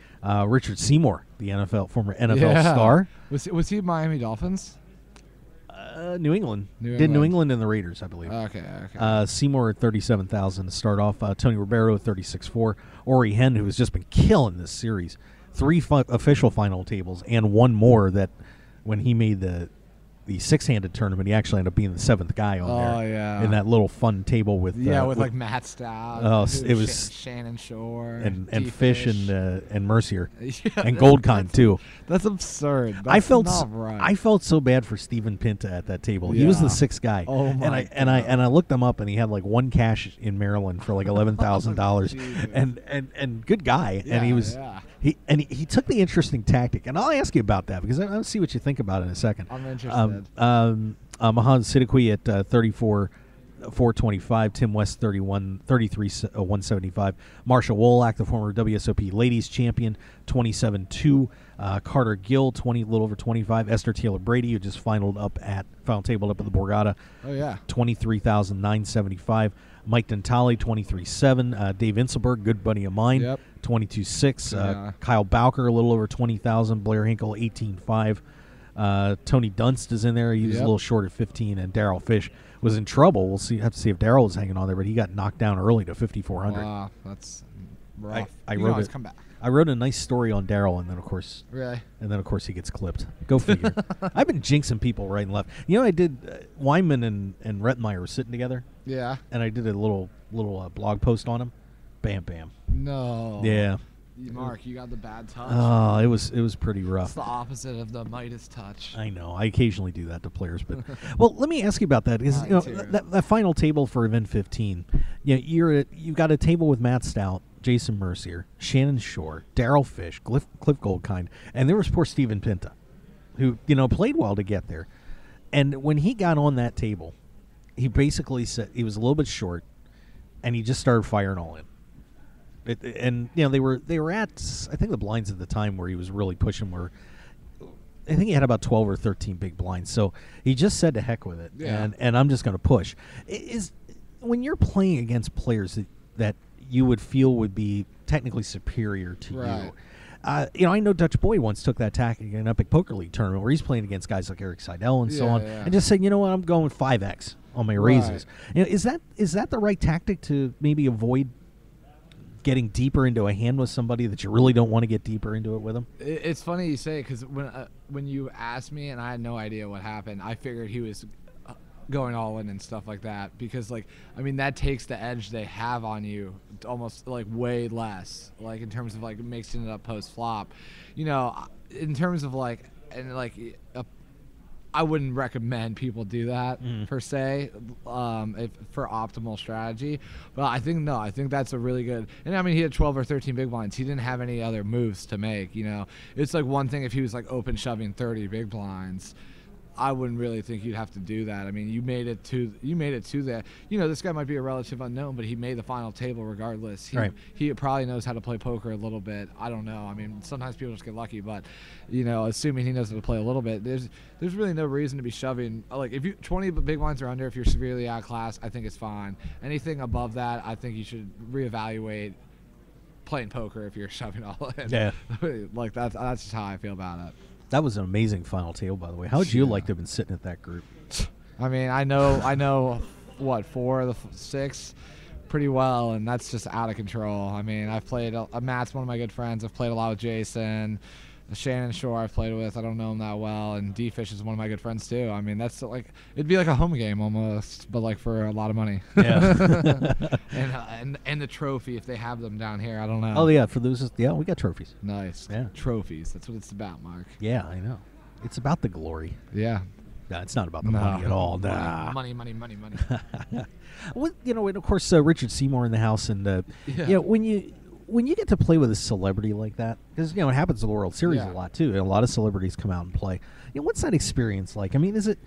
Richard Seymour, the former NFL Yeah. star. Was he Miami Dolphins? New England. New Did New England. England and the Raiders, I believe. Okay. Seymour at 37,000 to start off. Tony Ribeiro at 36.4. Ori Hen, who has just been killing this series. 3 official final tables and one more that when he made the six-handed tournament, he actually ended up being the 7th guy on there. Oh, yeah. In that little fun table with with like Matt Stout. Oh, it was Shannon Shore and D-Fish. Fish and Mercier Yeah, and Goldkind too. That's absurd. That's I felt not right. I felt so bad for Steven Pinta at that table. He was the Yeah. 6th guy. Oh, my and I looked him up and he had like one cash in Maryland for like $11,000 Jesus. and good guy. And he Yeah, was yeah. he took the interesting tactic, and I'll ask you about that because I'll see what you think about it in a second. I'm interested. Mahan Siddiqui at 34,425. Tim West 33,175. Marsha Wolak, the former WSOP Ladies Champion, 27-2. Carter Gill, a little over 25. Esther Taylor Brady, who just final tabled up at the Borgata, Oh yeah. 23,975. Mike Dentale, 23.7. Dave Inselberg, good buddy of mine, Yep. 22.6. Yeah. Kyle Bowker, a little over 20,000. Blair Hinkle, 18.5. Tony Dunst is in there. He was a Yep. little short at 15. And Daryl Fish was in trouble. We'll have to see if Daryl was hanging on there, but he got knocked down early to 5,400. Wow, that's rough. I You wrote can always it. come back. I wrote a nice story on Daryl, and then of course Really? he gets clipped. Go figure. I've been jinxing people right and left. You know, I did. Weinman and Rettenmeyer were sitting together, Yeah. and I did a little blog post on them. Bam, bam. No. Yeah. Mark, you got the bad touch. Oh, it was pretty It's rough. the opposite of the Midas touch. I know. I occasionally do that to players, but well, let me ask you about that. Is Mine you know too. that final table for event 15? You've got a table with Matt Stout, Jason Mercier, Shannon Shore, Daryl Fish, Cliff Goldkind, and there was poor Steven Pinta, who played well to get there. And when he got on that table, he basically said he was a little bit short, and he just started firing all in. They were at, I think, the blinds at the time where he was really pushing were, I think he had about 12 or 13 big blinds. So he just said to heck with it, Yeah. and I'm just going to push. When you're playing against players that you would feel would be technically superior to Right. you, I know Dutch Boyd once took that tactic in an Epic Poker League tournament where he's playing against guys like Eric Seidel and so Yeah, on, yeah. and just said, you know what, I'm going with 5x on my Right. raises. Is that the right tactic to maybe avoid getting deeper into a hand with somebody that you really don't want to get deeper into it with them? It's funny you say, because when you asked me and I had no idea what happened, I figured he was going all in and stuff like that, because that takes the edge they have on you almost way less, in terms of mixing it up post flop, in terms of I wouldn't recommend people do that per se, for optimal strategy. But I think that's a really good. And he had 12 or 13 big blinds. He didn't have any other moves to make. It's one thing if he was open shoving 30 big blinds. I wouldn't really think you'd have to do that. You made it to that. This guy might be a relative unknown, but he made the final table regardless. Right. He probably knows how to play poker a little bit. I don't know. Sometimes people just get lucky, but assuming he knows how to play a little bit, there's really no reason to be shoving. If you 20 big blinds or under, if you're severely outclassed, I think it's fine. Anything above that, I think you should reevaluate playing poker if you're shoving all in. Yeah. That's just how I feel about it. That was an amazing final table, by the way. How would you like to have been sitting at that group? I know what 4 of the 6 pretty well, and that's just out of control. I've played Matt's one of my good friends. I've played a lot with Jason. Shannon Shore I've played with. I don't know him that well, and D-Fish is one of my good friends too. That's it'd be like a home game almost, but for a lot of money. Yeah. and the trophy if they have them down here. I don't know. Oh yeah, for those, we got trophies. Nice. Yeah. Trophies. That's what it's about, Mark. Yeah, I know. It's about the glory. Yeah. No, it's not about the money at all. Nah. Money. Well, and of course Richard Seymour in the house, and when when you get to play with a celebrity like that, because it happens in the World Series a lot too, and a lot of celebrities come out and play. What's that experience like? I mean, is it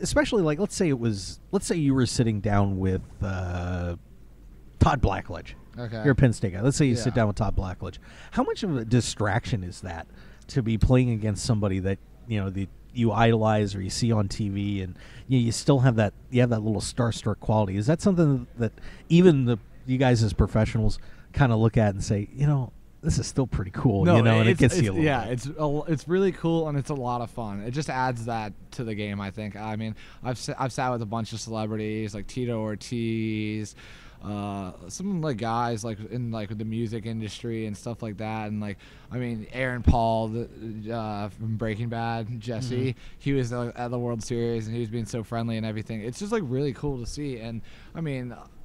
especially like let's say you were sitting down with Todd Blackledge. Okay. You're a Penn State guy. Let's say you sit down with Todd Blackledge. How much of a distraction is that to be playing against somebody that you idolize or you see on TV, and you still have that little starstruck quality? Is that something that even you guys as professionals kind of look at and say, this is still pretty cool, and it gets you a little bit. It's really cool, and it's a lot of fun. It just adds that to the game, I think. I mean, I've sat with a bunch of celebrities like Tito Ortiz, some like guys like in like the music industry and stuff like that, and like Aaron Paul from Breaking Bad, Jesse, he was at the World Series and he was being so friendly and everything. It's just like really cool to see, and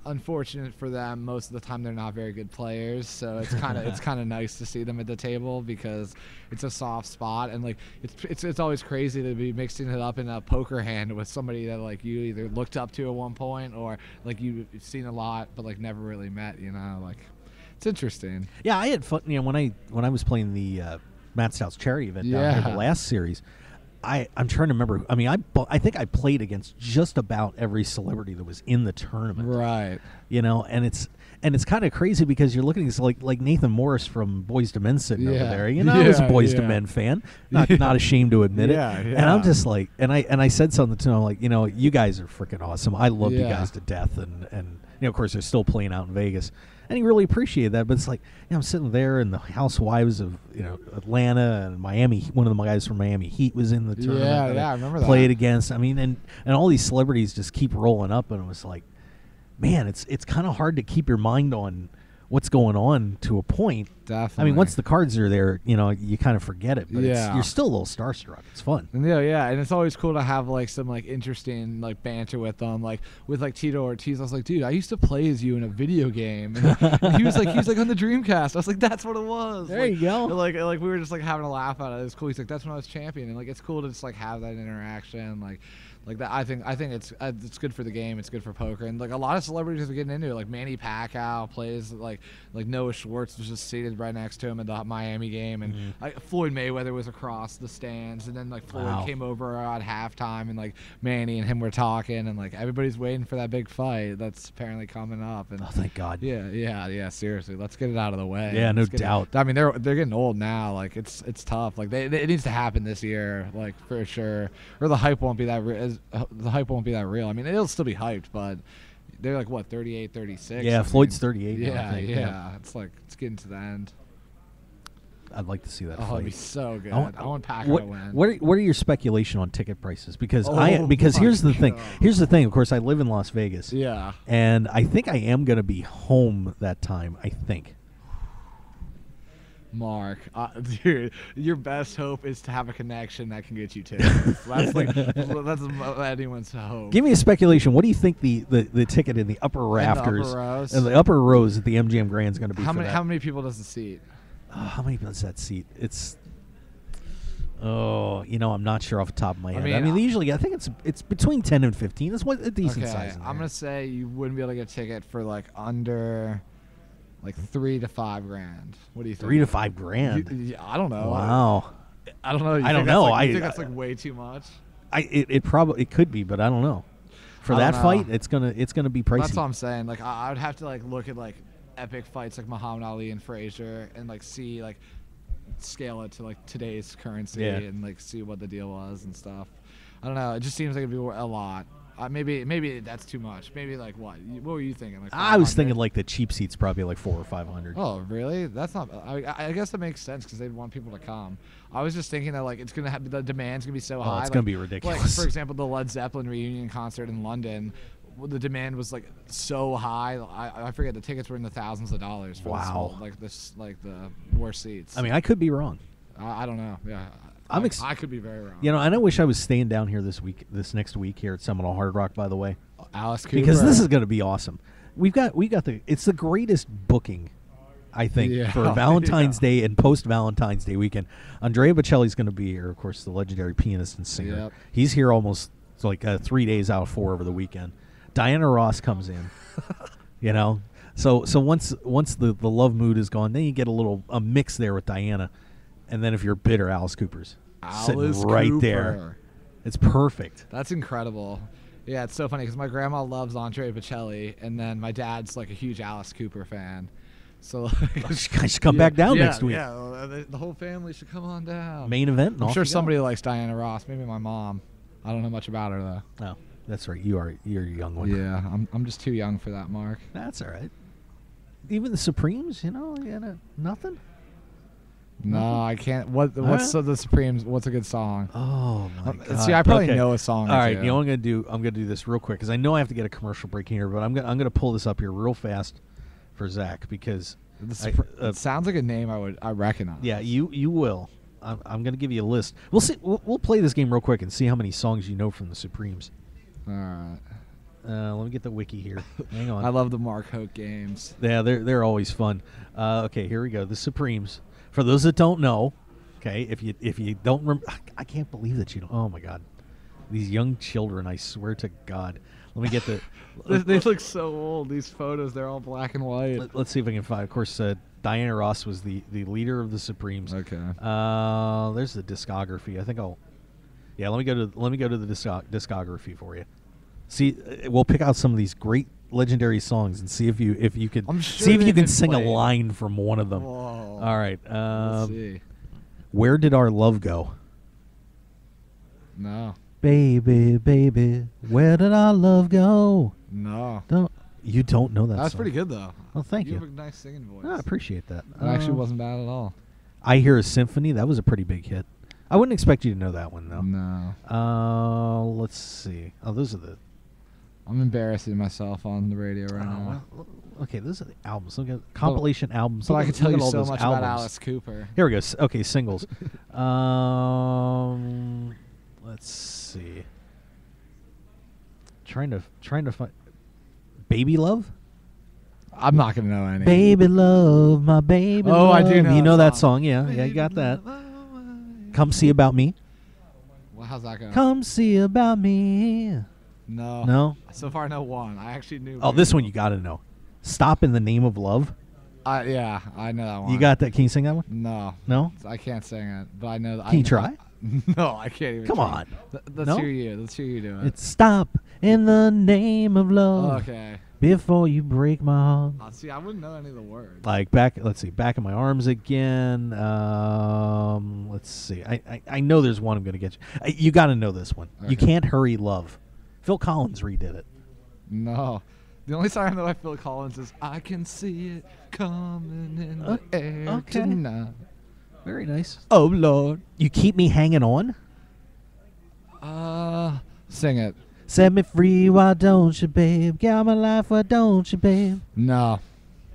unfortunate for them, most of the time they're not very good players, so it's kind of nice to see them at the table because it's a soft spot, and like it's always crazy to be mixing it up in a poker hand with somebody that like you either looked up to at one point or like you've seen a lot but like never really met. Like it's interesting. Yeah, I had fun. When I was playing the Matt Stout's charity event down here, the last series. I'm trying to remember. I think I played against just about every celebrity that was in the tournament. Right. And it's kind of crazy because you're looking at like Nathan Morris from Boys to Men sitting over there. I was a Boys to Men fan, not ashamed to admit it. And I'm just like, and I said something to him like, you guys are freaking awesome. I love you guys to death, and of course they're still playing out in Vegas. And he really appreciated that, but it's like I'm sitting there, and the housewives of Atlanta and Miami. One of the guys from Miami Heat was in the tournament. Yeah, I remember that. Played against. And all these celebrities just keep rolling up, and it was like, man, it's kind of hard to keep your mind on what's going on to a point. Definitely. Once the cards are there, you kind of forget it, but you're still a little starstruck. It's fun. Yeah, and it's always cool to have like some like interesting like banter with them. Like with like Tito Ortiz, I was like, dude, I used to play as you in a video game, and he was like on the Dreamcast. I was like, that's what it was. There you go. Like we were just like having a laugh at it. It was cool. He's like, that's when I was champion, and like it's cool to just like have that interaction. Like that, I think it's good for the game. It's good for poker, and like a lot of celebrities are getting into it. Like Manny Pacquiao plays. Like Noah Schwartz was just seated right next to him at the Miami game, and Floyd Mayweather was across the stands, and then like Floyd came over at halftime, and like Manny and him were talking, and like everybody's waiting for that big fight that's apparently coming up. And thank God. Yeah. Seriously, let's get it out of the way. Yeah, no doubt. They're getting old now. Like it's tough. Like it needs to happen this year, like for sure, or the hype won't be that. The hype won't be that real. It'll still be hyped, but they're like what 38, 36. Yeah, Floyd's 38. Yeah, yeah. It's like it's getting to the end. I'd like to see that. Oh, fight. it'd be so good. I want Pacquiao to win. What are your speculation on ticket prices? Because here's the thing. Here's the thing. Of course, I live in Las Vegas. Yeah. And I think I am going to be home that time. I think. Mark, dude, your best hope is to have a connection that can get you tickets. That's anyone's hope. Give me a speculation. What do you think the ticket in the upper rafters and the upper rows at the MGM Grand is going to be? How many people does the seat? How many people does that seat? It's I'm not sure off the top of my head. They usually I think it's between 10 and 15. That's what a decent size. I'm gonna say you wouldn't be able to get a ticket for like under. Like $3,000 to $5,000. What do you think? $3,000 to $5,000. I don't know. Wow. I don't know. I don't know. I think that's like way too much. It probably could be, but I don't know. For that fight, it's gonna be pricey. That's what I'm saying. Like I would have to like look at like epic fights like Muhammad Ali and Frazier and like see like scale it to like today's currency and like see what the deal was and stuff. I don't know. It just seems like it'd be a lot. Maybe that's too much. Maybe like what? What were you thinking? Like I was thinking like the cheap seats probably like $400 or $500. Oh really? That's not. I guess that makes sense because they'd want people to come. I was just thinking that like it's gonna have the demand's gonna be so high. It's gonna be ridiculous. Like for example, the Led Zeppelin reunion concert in London. The demand was like so high. I forget the tickets were in the thousands of dollars for the worst seats. I could be wrong. I don't know. Yeah. I could be very wrong. And I wish I was staying down here this next week here at Seminole Hard Rock, by the way. Alice Cooper. Because this is going to be awesome. We got it's the greatest booking, I think, for Valentine's Day and post-Valentine's Day weekend. Andrea Bocelli's going to be here, of course, the legendary pianist and singer. Yep. He's here almost like 3 days out of 4 over the weekend. Diana Ross comes in, So once the love mood is gone, then you get a mix there with Diana, and then if you're bitter, Alice Cooper's sitting right there. It's perfect. That's incredible. Yeah, it's so funny because my grandma loves Andre Bocelli, and then my dad's like a huge Alice Cooper fan. So You guys should come back down next week. Yeah, the whole family should come on down. Main event. I'm sure somebody likes Diana Ross. Maybe my mom. I don't know much about her though. Oh, that's right. You're a young one. Yeah, I'm just too young for that, Mark. That's all right. Even the Supremes, nothing. No, I can't. What's the Supremes? What's a good song? Oh my God! See, I probably know a song. All right, you know what I'm gonna do? I'm gonna do this real quick because I know I have to get a commercial break here, but I'm gonna pull this up here real fast for Zach because it sounds like a name I recognize. Yeah, you will. I'm gonna give you a list. We'll see. We'll play this game real quick and see how many songs you know from the Supremes. All right. Let me get the wiki here. Hang on. I love the Mark Hoke games. Yeah, they're always fun. Okay, here we go. The Supremes. For those that don't know, okay, if you don't remember, I can't believe that you don't. Oh my God, these young children! I swear to God. Let me get the. They look so old. These photos, they're all black and white. Let's see if I can find. Of course, Diana Ross was the leader of the Supremes. Okay. There's the discography. I think I'll. Yeah, let me go to the discography for you. See, we'll pick out some of these great legendary songs and see if you could see if you can sing a line from one of them. Whoa. All right. Let's see. Where did our love go? No. Baby, baby, where did our love go? No. You don't know that That's song. pretty good though. Well, thank you. You have a nice singing voice. I appreciate that. It actually wasn't bad at all. I Hear a Symphony. That was a pretty big hit. I wouldn't expect you to know that one though. No. Let's see. Oh, those are the. I'm embarrassing myself on the radio right now. Well, okay, those are the albums. Look at compilation albums. So I Look can at- tell look you at all so those much albums. about Alice Cooper. Here we go. Okay, singles. Let's see. Trying to find Baby Love. I'm not gonna know any. Baby love, my baby. Oh, I do love. know You that know that song. song? Yeah, you got that. Come See About Me. Well, how's that going? Come see about me. No. No. So far, I know one. I actually knew. Oh, this one you got to know. Stop in the Name of Love. Yeah, I know that one. You got that? Can you sing that one? No. No. I can't sing it, but I know. Can you try? No, I can't even. Come try. on. Let's No? hear you. Let's hear you do it. It's Stop in the Name of Love. Okay. Before you break my heart. See, I wouldn't know any of the words. Like let's see, Back in My Arms Again. Let's see. I know there's one I'm going to get you. You got to know this one. Okay. You Can't Hurry Love. Phil Collins redid it. No. The only song I know by Phil Collins is I Can See It Coming in the Air okay. Tonight. Very nice. Oh, Lord. You Keep Me Hanging On. Sing it. Set me free, why don't you, babe? Get out my life, why don't you, babe? No.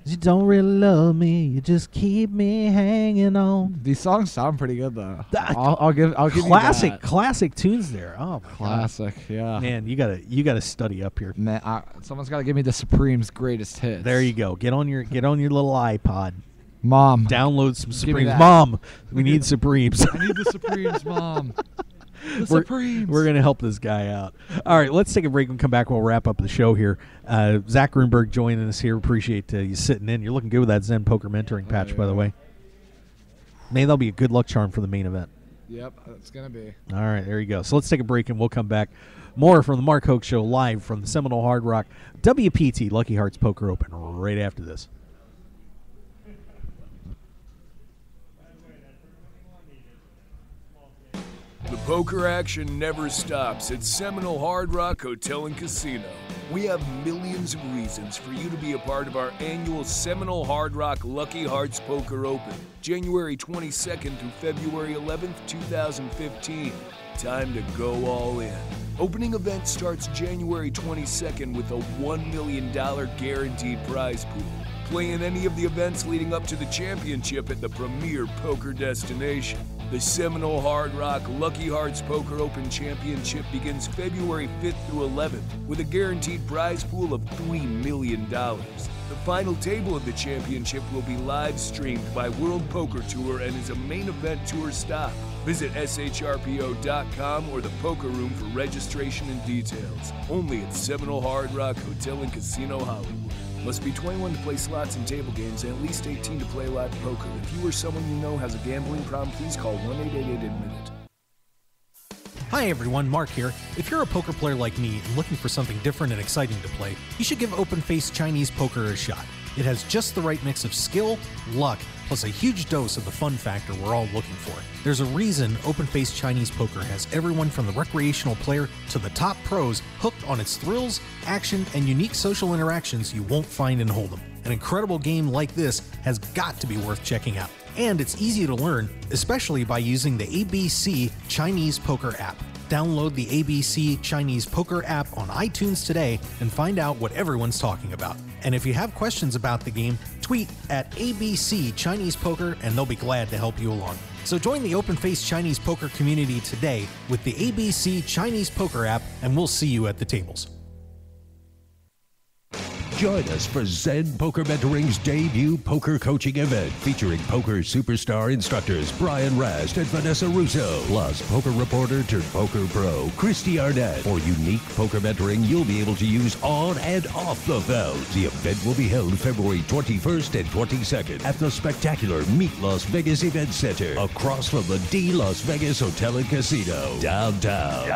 You don't really love me, you just keep me hanging on. These songs sound pretty good though. That- I'll give Classic, you that. classic tunes there. Oh my Classic, yeah. God. Man, you gotta study up here. Man, someone's got to give me the Supremes' greatest hits. There you go. Get on your little iPod. Mom. Download some me Supremes. that. Mom, we need Supremes. I need the Supremes, Mom. The We're Supremes. going to help this guy out. All right, let's take a break and come back. We'll wrap up the show here. Zack Grunberg joining us here. Appreciate you sitting in. You're looking good with that Zen Poker mentoring patch, by the way. Maybe that'll be a good luck charm for the main event. Yep, it's going to be. All right, there you go. So let's take a break and we'll come back. More from the Mark Hoke Show live from the Seminole Hard Rock WPT Lucky Hearts Poker Open right after this. The poker action never stops at Seminole Hard Rock Hotel and Casino. We have millions of reasons for you to be a part of our annual Seminole Hard Rock Lucky Hearts Poker Open, January 22nd through February 11th, 2015. Time to go all in. Opening event starts January 22nd with a $1 million guaranteed prize pool. Play in any of the events leading up to the championship at the premier poker destination. The Seminole Hard Rock Lucky Hearts Poker Open Championship begins February 5th through 11th with a guaranteed prize pool of $3 million. The final table of the championship will be live streamed by World Poker Tour and is a main event tour stop. Visit shrpo.com or the Poker Room for registration and details. Only at Seminole Hard Rock Hotel and Casino Hollywood. Must be 21 to play slots and table games and at least 18 to play live poker. If you or someone you know has a gambling problem, please call 1-888-ADMIT-IT. Hi everyone, Mark here. If you're a poker player like me and looking for something different and exciting to play, you should give Open-Faced Chinese Poker a shot. It has just the right mix of skill, luck, plus a huge dose of the fun factor we're all looking for. There's a reason Open-Faced Chinese Poker has everyone from the recreational player to the top pros hooked on its thrills, action, and unique social interactions you won't find in Hold'em. An incredible game like this has got to be worth checking out. And it's easy to learn, especially by using the ABC Chinese Poker app. Download the ABC Chinese Poker app on iTunes today and find out what everyone's talking about. And if you have questions about the game, tweet at ABC Chinese Poker and they'll be glad to help you along. So join the Open-Faced Chinese Poker community today with the ABC Chinese Poker app and we'll see you at the tables. Join us for Zen Poker Mentoring's debut poker coaching event featuring poker superstar instructors Brian Rast and Vanessa Russo, plus poker reporter turned poker pro Christy Arnett for unique poker mentoring you'll be able to use on and off the field. The event will be held February 21st and 22nd at the spectacular Meet Las Vegas Event Center across from the D Las Vegas Hotel and Casino, downtown.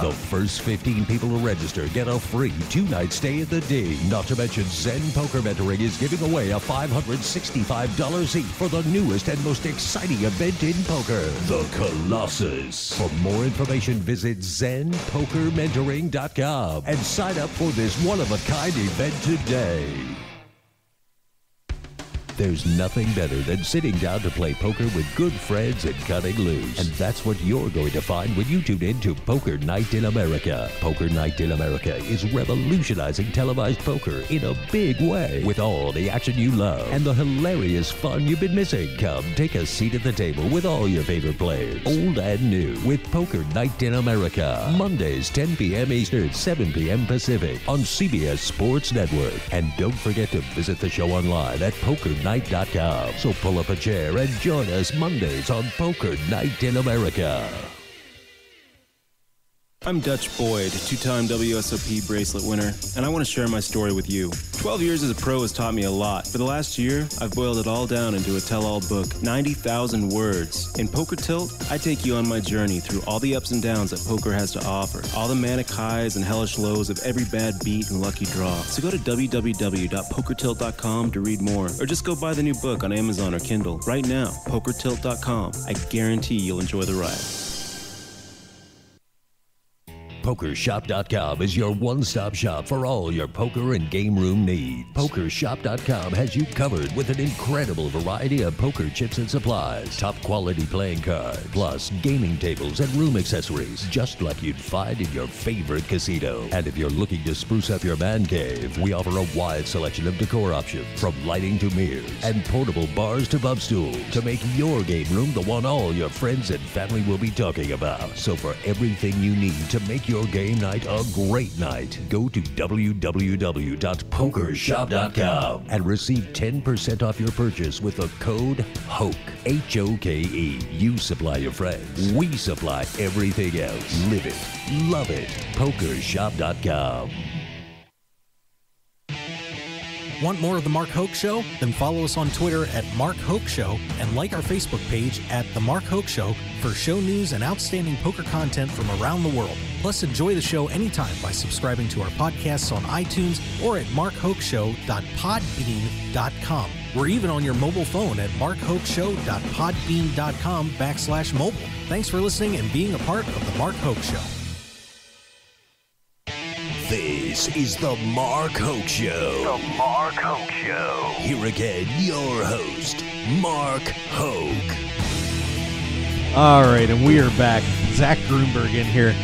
The first 15 people to register get a free 2-night stay at the D. Not to mention, Zen Poker Mentoring is giving away a $565 seat for the newest and most exciting event in poker, the Colossus. For more information, visit ZenPokerMentoring.com and sign up for this one-of-a-kind event today. There's nothing better than sitting down to play poker with good friends and cutting loose. And that's what you're going to find when you tune in to Poker Night in America. Poker Night in America is revolutionizing televised poker in a big way, with all the action you love and the hilarious fun you've been missing. Come take a seat at the table with all your favorite players, old and new, with Poker Night in America. Mondays, 10 p.m. Eastern, 7 p.m. Pacific on CBS Sports Network. And don't forget to visit the show online at PokerNight.com. So pull up a chair and join us Mondays on Poker Night in America. I'm Dutch Boyd, two-time WSOP bracelet winner, and I want to share my story with you. 12 years as a pro has taught me a lot. For the last year, I've boiled it all down into a tell-all book, 90,000 words. In Poker Tilt, I take you on my journey through all the ups and downs that poker has to offer, all the manic highs and hellish lows of every bad beat and lucky draw. So go to www.pokertilt.com to read more, or just go buy the new book on Amazon or Kindle right now, pokertilt.com. I guarantee you'll enjoy the ride. PokerShop.com is your one-stop shop for all your poker and game room needs. PokerShop.com has you covered with an incredible variety of poker chips and supplies, top-quality playing cards, plus gaming tables and room accessories, just like you'd find in your favorite casino. And if you're looking to spruce up your man cave, we offer a wide selection of decor options, from lighting to mirrors, and portable bars to bump stools, to make your game room the one all your friends and family will be talking about. So for everything you need to make your game night a great night, go to www.pokershop.com and receive 10% off your purchase with the code HOKE, H-O-K-E. You supply your friends, we supply everything else. Live it, love it. Pokershop.com. Want more of The Mark Hoke Show? Then follow us on Twitter at Mark Hoke Show and like our Facebook page at The Mark Hoke Show for show news and outstanding poker content from around the world. Plus, enjoy the show anytime by subscribing to our podcasts on iTunes or at markhokeshow.podbean.com. We're even on your mobile phone at markhokeshow.podbean.com/mobile. Thanks for listening and being a part of The Mark Hoke Show. This is The Mark Hoke Show. The Mark Hoke Show. Here again, your host, Mark Hoke. All right, and we are back. Zack Grunberg in here.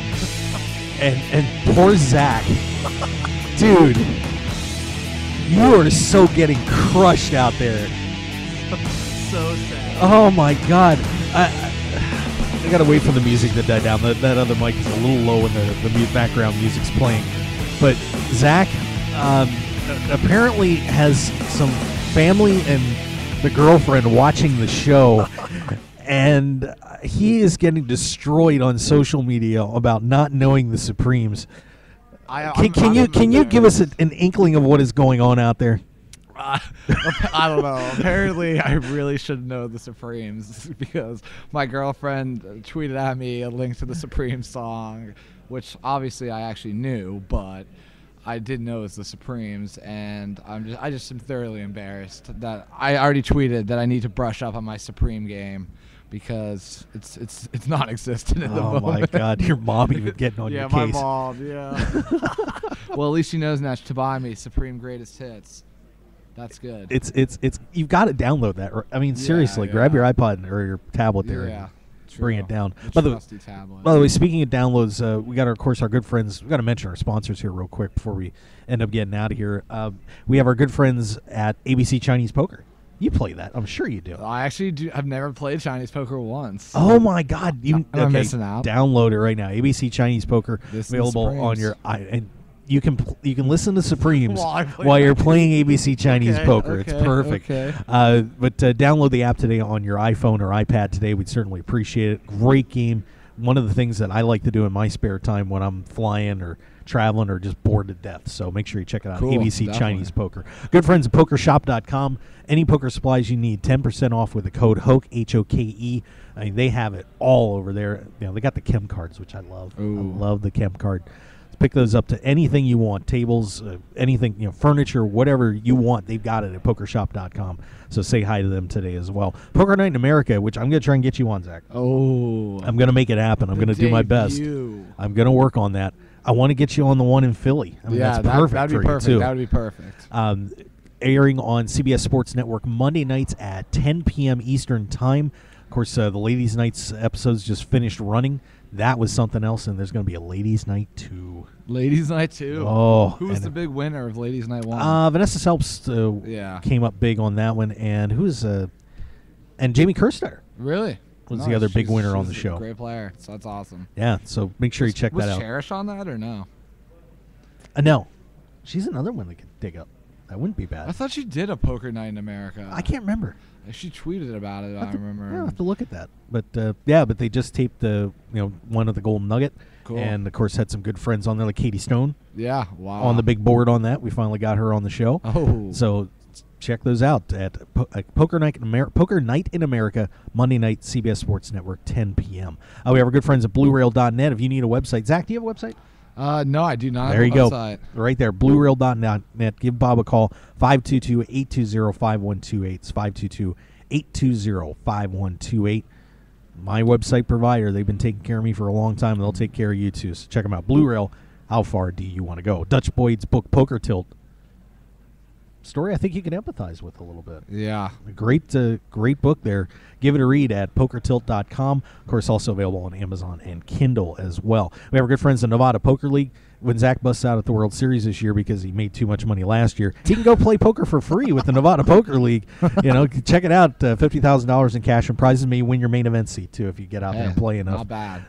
And poor Zack. Dude, you are so getting crushed out there. So sad. Oh, my God. I got to wait for the music to die down. That other mic is a little low when the background music's playing. But Zack apparently has some family and the girlfriend watching the show, and he is getting destroyed on social media about not knowing the Supremes. Can you give us an inkling of what is going on out there? I don't know. Apparently, I really should know the Supremes because my girlfriend tweeted at me a link to the Supremes song, which obviously I actually knew, but I didn't know it was the Supremes, and I just am thoroughly embarrassed that I already tweeted that I need to brush up on my Supreme game because it's non-existent at the moment. Oh my God, your mom even getting on your case. Yeah, my mom. Yeah. Well, at least she knows now to buy me Supreme Greatest Hits. That's good. It's you've got to download that. I mean, seriously, grab your iPod or your tablet there. Yeah. And bring it down. By By the way, speaking of downloads, we got of course our good friends. We got to mention our sponsors here real quick before we end up getting out of here. We have our good friends at ABC Chinese Poker. You play that, I'm sure you do. I actually do. I've never played Chinese poker once. Oh my God, I'm missing out. Download it right now. ABC Chinese Poker available on your and you can listen to Supremes while you're playing ABC Chinese Poker. It's perfect. Okay. But download the app today on your iPhone or iPad today. We'd certainly appreciate it. Great game. One of the things that I like to do in my spare time when I'm flying or traveling or just bored to death. So make sure you check it out. Cool, ABC definitely. Chinese Poker. Good friends at PokerShop.com. Any poker supplies you need, 10% off with the code HOKE, H-O-K-E. I mean, they have it all over there. You know, they got the chem cards, which I love. Ooh. I love the chem card. Pick those up to anything you want, tables, anything, furniture, whatever you want. They've got it at PokerShop.com. So say hi to them today as well. Poker Night in America, which I'm going to try and get you on, Zach. Oh. I'm going to make it happen. I'm going to do my best. I'm going to work on that. I want to get you on the one in Philly. I mean, that's perfect. That'd be for perfect. you too. That would be perfect. Airing on CBS Sports Network Monday nights at 10 p.m. Eastern Time. Of course, the Ladies' Nights episodes just finished running. That was something else, and there's going to be a Ladies' Night 2. Ladies' Night 2? Oh. Who was the big winner of Ladies' Night 1? Vanessa Selps came up big on that one, and and Jamie Kersteiner. Really? Was the other big winner on the show. Great player, so that's awesome. Yeah, so make sure you check that out. Was Cherish on that or no? No. She's another one that can dig up. That wouldn't be bad. I thought she did a Poker Night in America. I can't remember. She tweeted about it. I remember. I'll have to look at that. But but they just taped one of the Golden Nugget, cool. And of course had some good friends on there like Katie Stone. Yeah, wow. On the big board on that, we finally got her on the show. Oh, so check those out at Poker Night in America, Monday night, CBS Sports Network, 10 p.m. We have our good friends at BlueRail.net. If you need a website, Zach, do you have a website? No, I do not. There you go. Right there, BlueRail.net. Give Bob a call, 522-820-5128. It's 522-820-5128. My website provider. They've been taking care of me for a long time, and they'll take care of you too. So check them out. Blue Rail. How far do you want to go? Dutch Boyd's book, Poker Tilt. Story I think you can empathize with a little bit. Yeah. A great book there. Give it a read at pokertilt.com. Of course, also available on Amazon and Kindle as well. We have our good friends in Nevada Poker League. When Zach busts out at the World Series this year because he made too much money last year, he can go play poker for free with the Nevada Poker League. Check it out. $50,000 in cash and prizes. May win your main event seat, too, if you get out there and play enough. Not bad.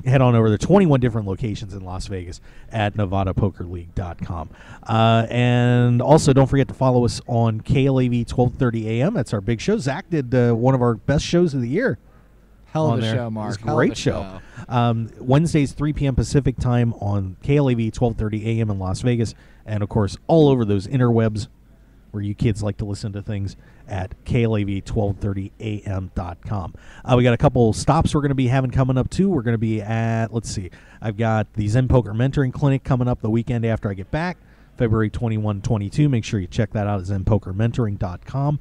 Head on over to 21 different locations in Las Vegas at NevadaPokerLeague.com. And also, don't forget to follow us on KLAV 1230 AM. That's our big show. Zach did one of our best shows of the year. Hell of a show, Mark. It was a great show. Wednesdays, 3 p.m. Pacific time on KLAV 1230 AM in Las Vegas. And, of course, all over those interwebs where you kids like to listen to things at KLAV1230am.com. We got a couple stops we're going to be having coming up, too. We're going to be at, I've got the Zen Poker Mentoring Clinic coming up the weekend after I get back, February 21, 22. Make sure you check that out at ZenPokerMentoring.com.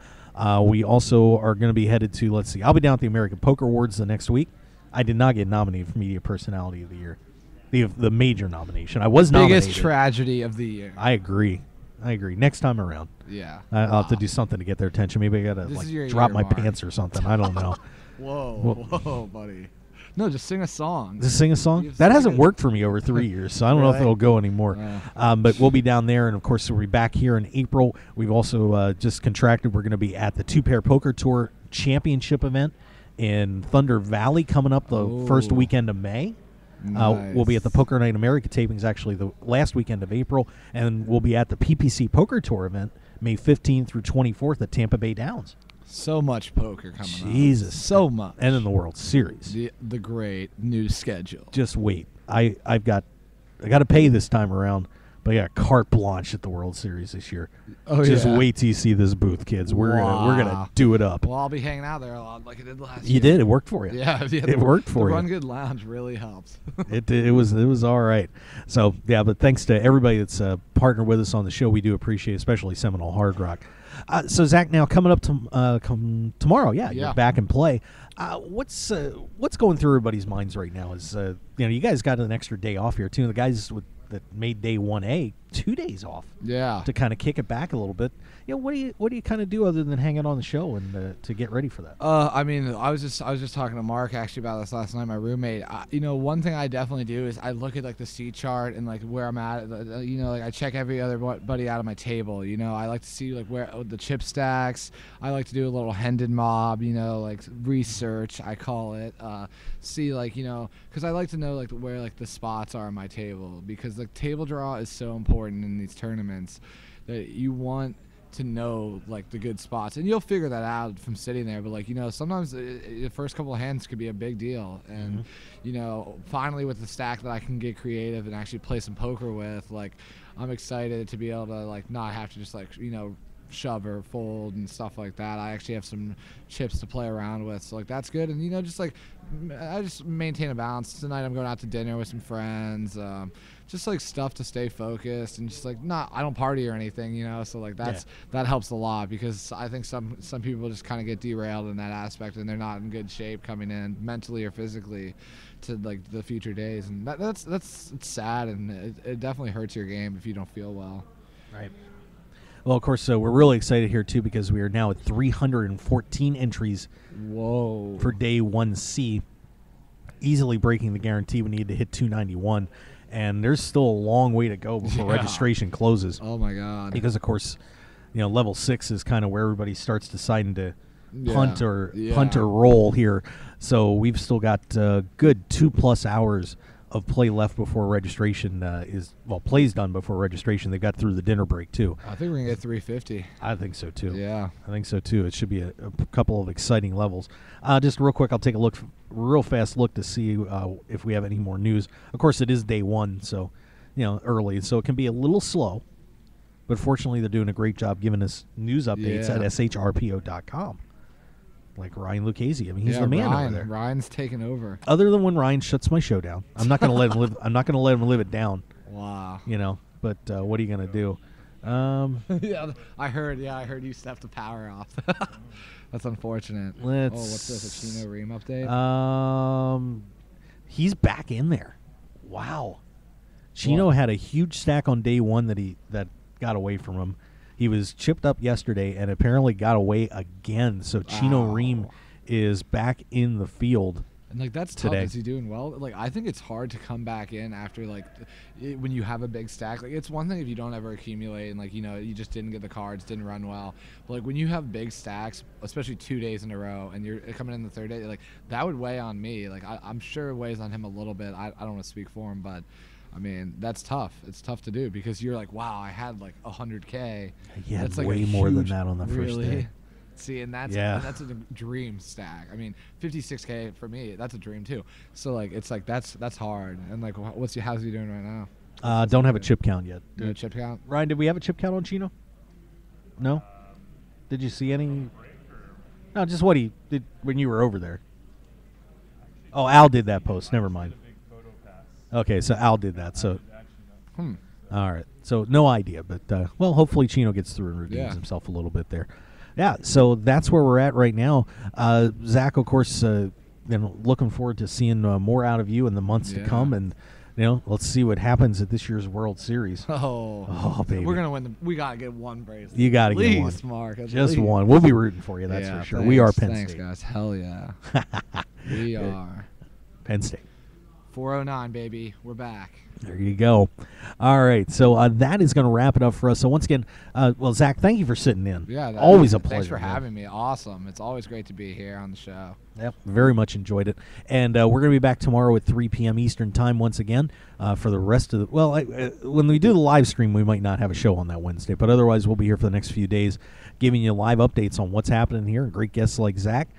We also are going to be headed to, I'll be down at the American Poker Awards the next week. I did not get nominated for Media Personality of the Year, the major nomination. I was nominated. Biggest tragedy of the year. I agree. Next time around. Yeah. I'll have to do something to get their attention. Maybe I got to drop my pants or something. I don't know. Whoa, buddy. No, just sing a song. Just sing a song? That hasn't worked for me over 3 years, so I don't know if it'll go anymore. But we'll be down there, and, of course, we'll be back here in April. We've also just contracted. We're going to be at the Two-Pair Poker Tour Championship event in Thunder Valley coming up the first weekend of May. Nice. We'll be at the Poker Night in America tapings actually the last weekend of April, and we'll be at the PPC Poker Tour event May 15th through 24th at Tampa Bay Downs. So much poker coming up. Jesus. So much. And in the World Series. The great new schedule. Just wait. I've got I got to pay this time around. But yeah, carte blanche at the World Series this year. Oh, Just yeah. wait till you see this booth, kids. We're gonna do it up. Well, I'll be hanging out there a lot like I did last year. You did. It worked for you. Yeah, It worked for the you. Run Good Lounge really helps. It was all right. So yeah, but thanks to everybody that's partnered with us on the show. We do appreciate, especially Seminole Hard Rock. So Zach, now coming up to tomorrow, you're back in play. What's going through everybody's minds right now? Is you guys got an extra day off here too. The guys that made day 1A 2 days off. Yeah. To kind of kick it back a little bit. What do you kind of do other than hang out on the show and to get ready for that? I mean, I was just talking to Mark actually about this last night, my roommate. One thing I definitely do is I look at like the seat chart and like where I'm at. Like I check every other buddy out of my table. I like to see like where the chip stacks. I like to do a little Hendon mob. Like research, I call it. See like because I like to know like where like the spots are on my table, because the table draw is so important in these tournaments that you want to know like the good spots, and you'll figure that out from sitting there. But like sometimes the first couple of hands could be a big deal, and finally with the stack that I can get creative and actually play some poker with, like I'm excited to be able to like not have to just like shove or fold and stuff like that. I actually have some chips to play around with, so like that's good. And just like I just maintain a balance. Tonight I'm going out to dinner with some friends, just like stuff to stay focused, and just like I don't party or anything, so like that helps a lot, because I think some people just kind of get derailed in that aspect, and they're not in good shape coming in mentally or physically to like the future days, and that's it's sad, and it definitely hurts your game if you don't feel well. Right. Well, of course, we're really excited here, too, because we are now at 314 entries. Whoa. For day 1C, easily breaking the guarantee. We need to hit 291, and there's still a long way to go before registration closes. Oh, my God. Because, of course, level 6 is kind of where everybody starts deciding to punt or roll here. So we've still got good 2+ hours of play left before registration play's done before registration. They got through the dinner break too. I think we're gonna get 350. I think so too. Yeah, I think so too. It should be a couple of exciting levels. Just real quick, I'll take a real fast look to see if we have any more news. Of course, it is day 1, so early, so it can be a little slow. But fortunately, they're doing a great job giving us news updates at shrpo.com. Like Ryan Lucchese. I mean, he's the man over there. Ryan's taking over. Other than when Ryan shuts my show down, I'm not going to let him live. I'm not going to let him live it down. Wow. But what are you going to do? I heard you stepped the power off. That's unfortunate. What's this? A Chino Ream update? He's back in there. Wow. Chino had a huge stack on day 1 that got away from him. He was chipped up yesterday and apparently got away again. So Chino Ream is back in the field. And like that's today. Tough. Is he doing well? Like I think it's hard to come back in after like when you have a big stack. Like it's one thing if you don't ever accumulate and like you just didn't get the cards, didn't run well. But like when you have big stacks, especially 2 days in a row, and you're coming in the third day, like that would weigh on me. Like I'm sure it weighs on him a little bit. I don't want to speak for him, but I mean, that's tough. It's tough to do because you're like, wow, I had like 100K. Yeah, that's like way more than that on the first day. See, and that's a dream stack. I mean, 56K for me, that's a dream too. So like, it's like that's hard. And like, how's he doing right now? Don't have a chip count yet. No chip count. Ryan, did we have a chip count on Chino? No. Did you see any? No, just what he did when you were over there. Oh, Al did that post. Never mind. Okay, so Al did that. So, all right. So no idea, but hopefully Chino gets through and redeems himself a little bit there. Yeah. So that's where we're at right now. Zach, of course, looking forward to seeing more out of you in the months to come, and let's see what happens at this year's World Series. Oh, baby, we're gonna win. We gotta get one bracelet. You gotta get one, Mark. Just one. We'll be rooting for you. That's for sure. Thanks, we are Penn State. State. Thanks, guys. Hell yeah. We are Penn State. 409, baby. We're back. There you go. All right. So that is going to wrap it up for us. So once again, Zach, thank you for sitting in. Yeah. Always a pleasure. Thanks for having me. Awesome. It's always great to be here on the show. Yep. Very much enjoyed it. And we're going to be back tomorrow at 3 p.m. Eastern time once again for the rest of the – when we do the live stream, we might not have a show on that Wednesday. But otherwise, we'll be here for the next few days giving you live updates on what's happening here. Great guests like Zach.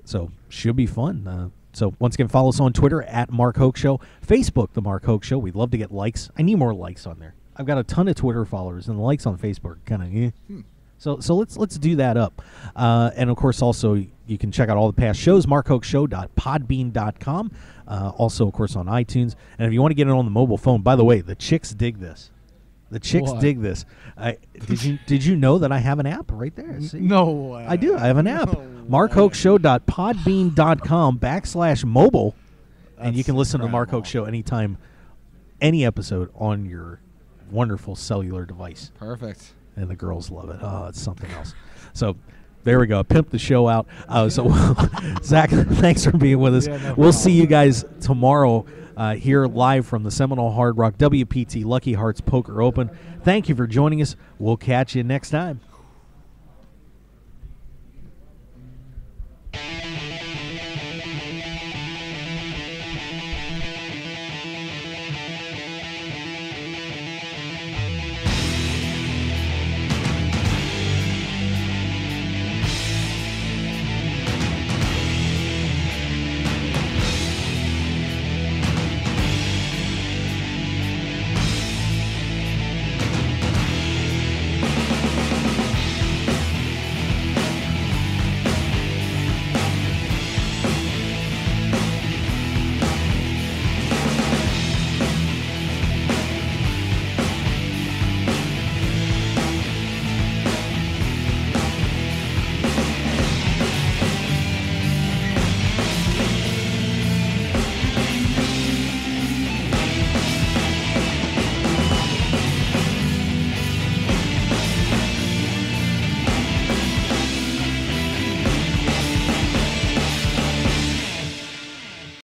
So should be fun. So once again, follow us on Twitter at Mark Hoke Show, Facebook, The Mark Hoke Show. We'd love to get likes. I need more likes on there. I've got a ton of Twitter followers, and the likes on Facebook kind of. So let's do that up. And of course, also you can check out all the past shows, markhokeshow.podbean.com. Also, of course, on iTunes. And if you want to get it on the mobile phone, by the way, the chicks dig this. The chicks dig this. Did you know that I have an app right there? See? No way. I do. I have an app. markhokeshow.podbean.com/mobile. And you can listen to the Mark Hoke Show anytime, any episode on your wonderful cellular device. Perfect. And the girls love it. Oh, it's something else. So there we go. Pimp the show out. So Zach, thanks for being with us. We'll see you guys tomorrow here live from the Seminole Hard Rock WPT Lucky Hearts Poker Open. Thank you for joining us. We'll catch you next time.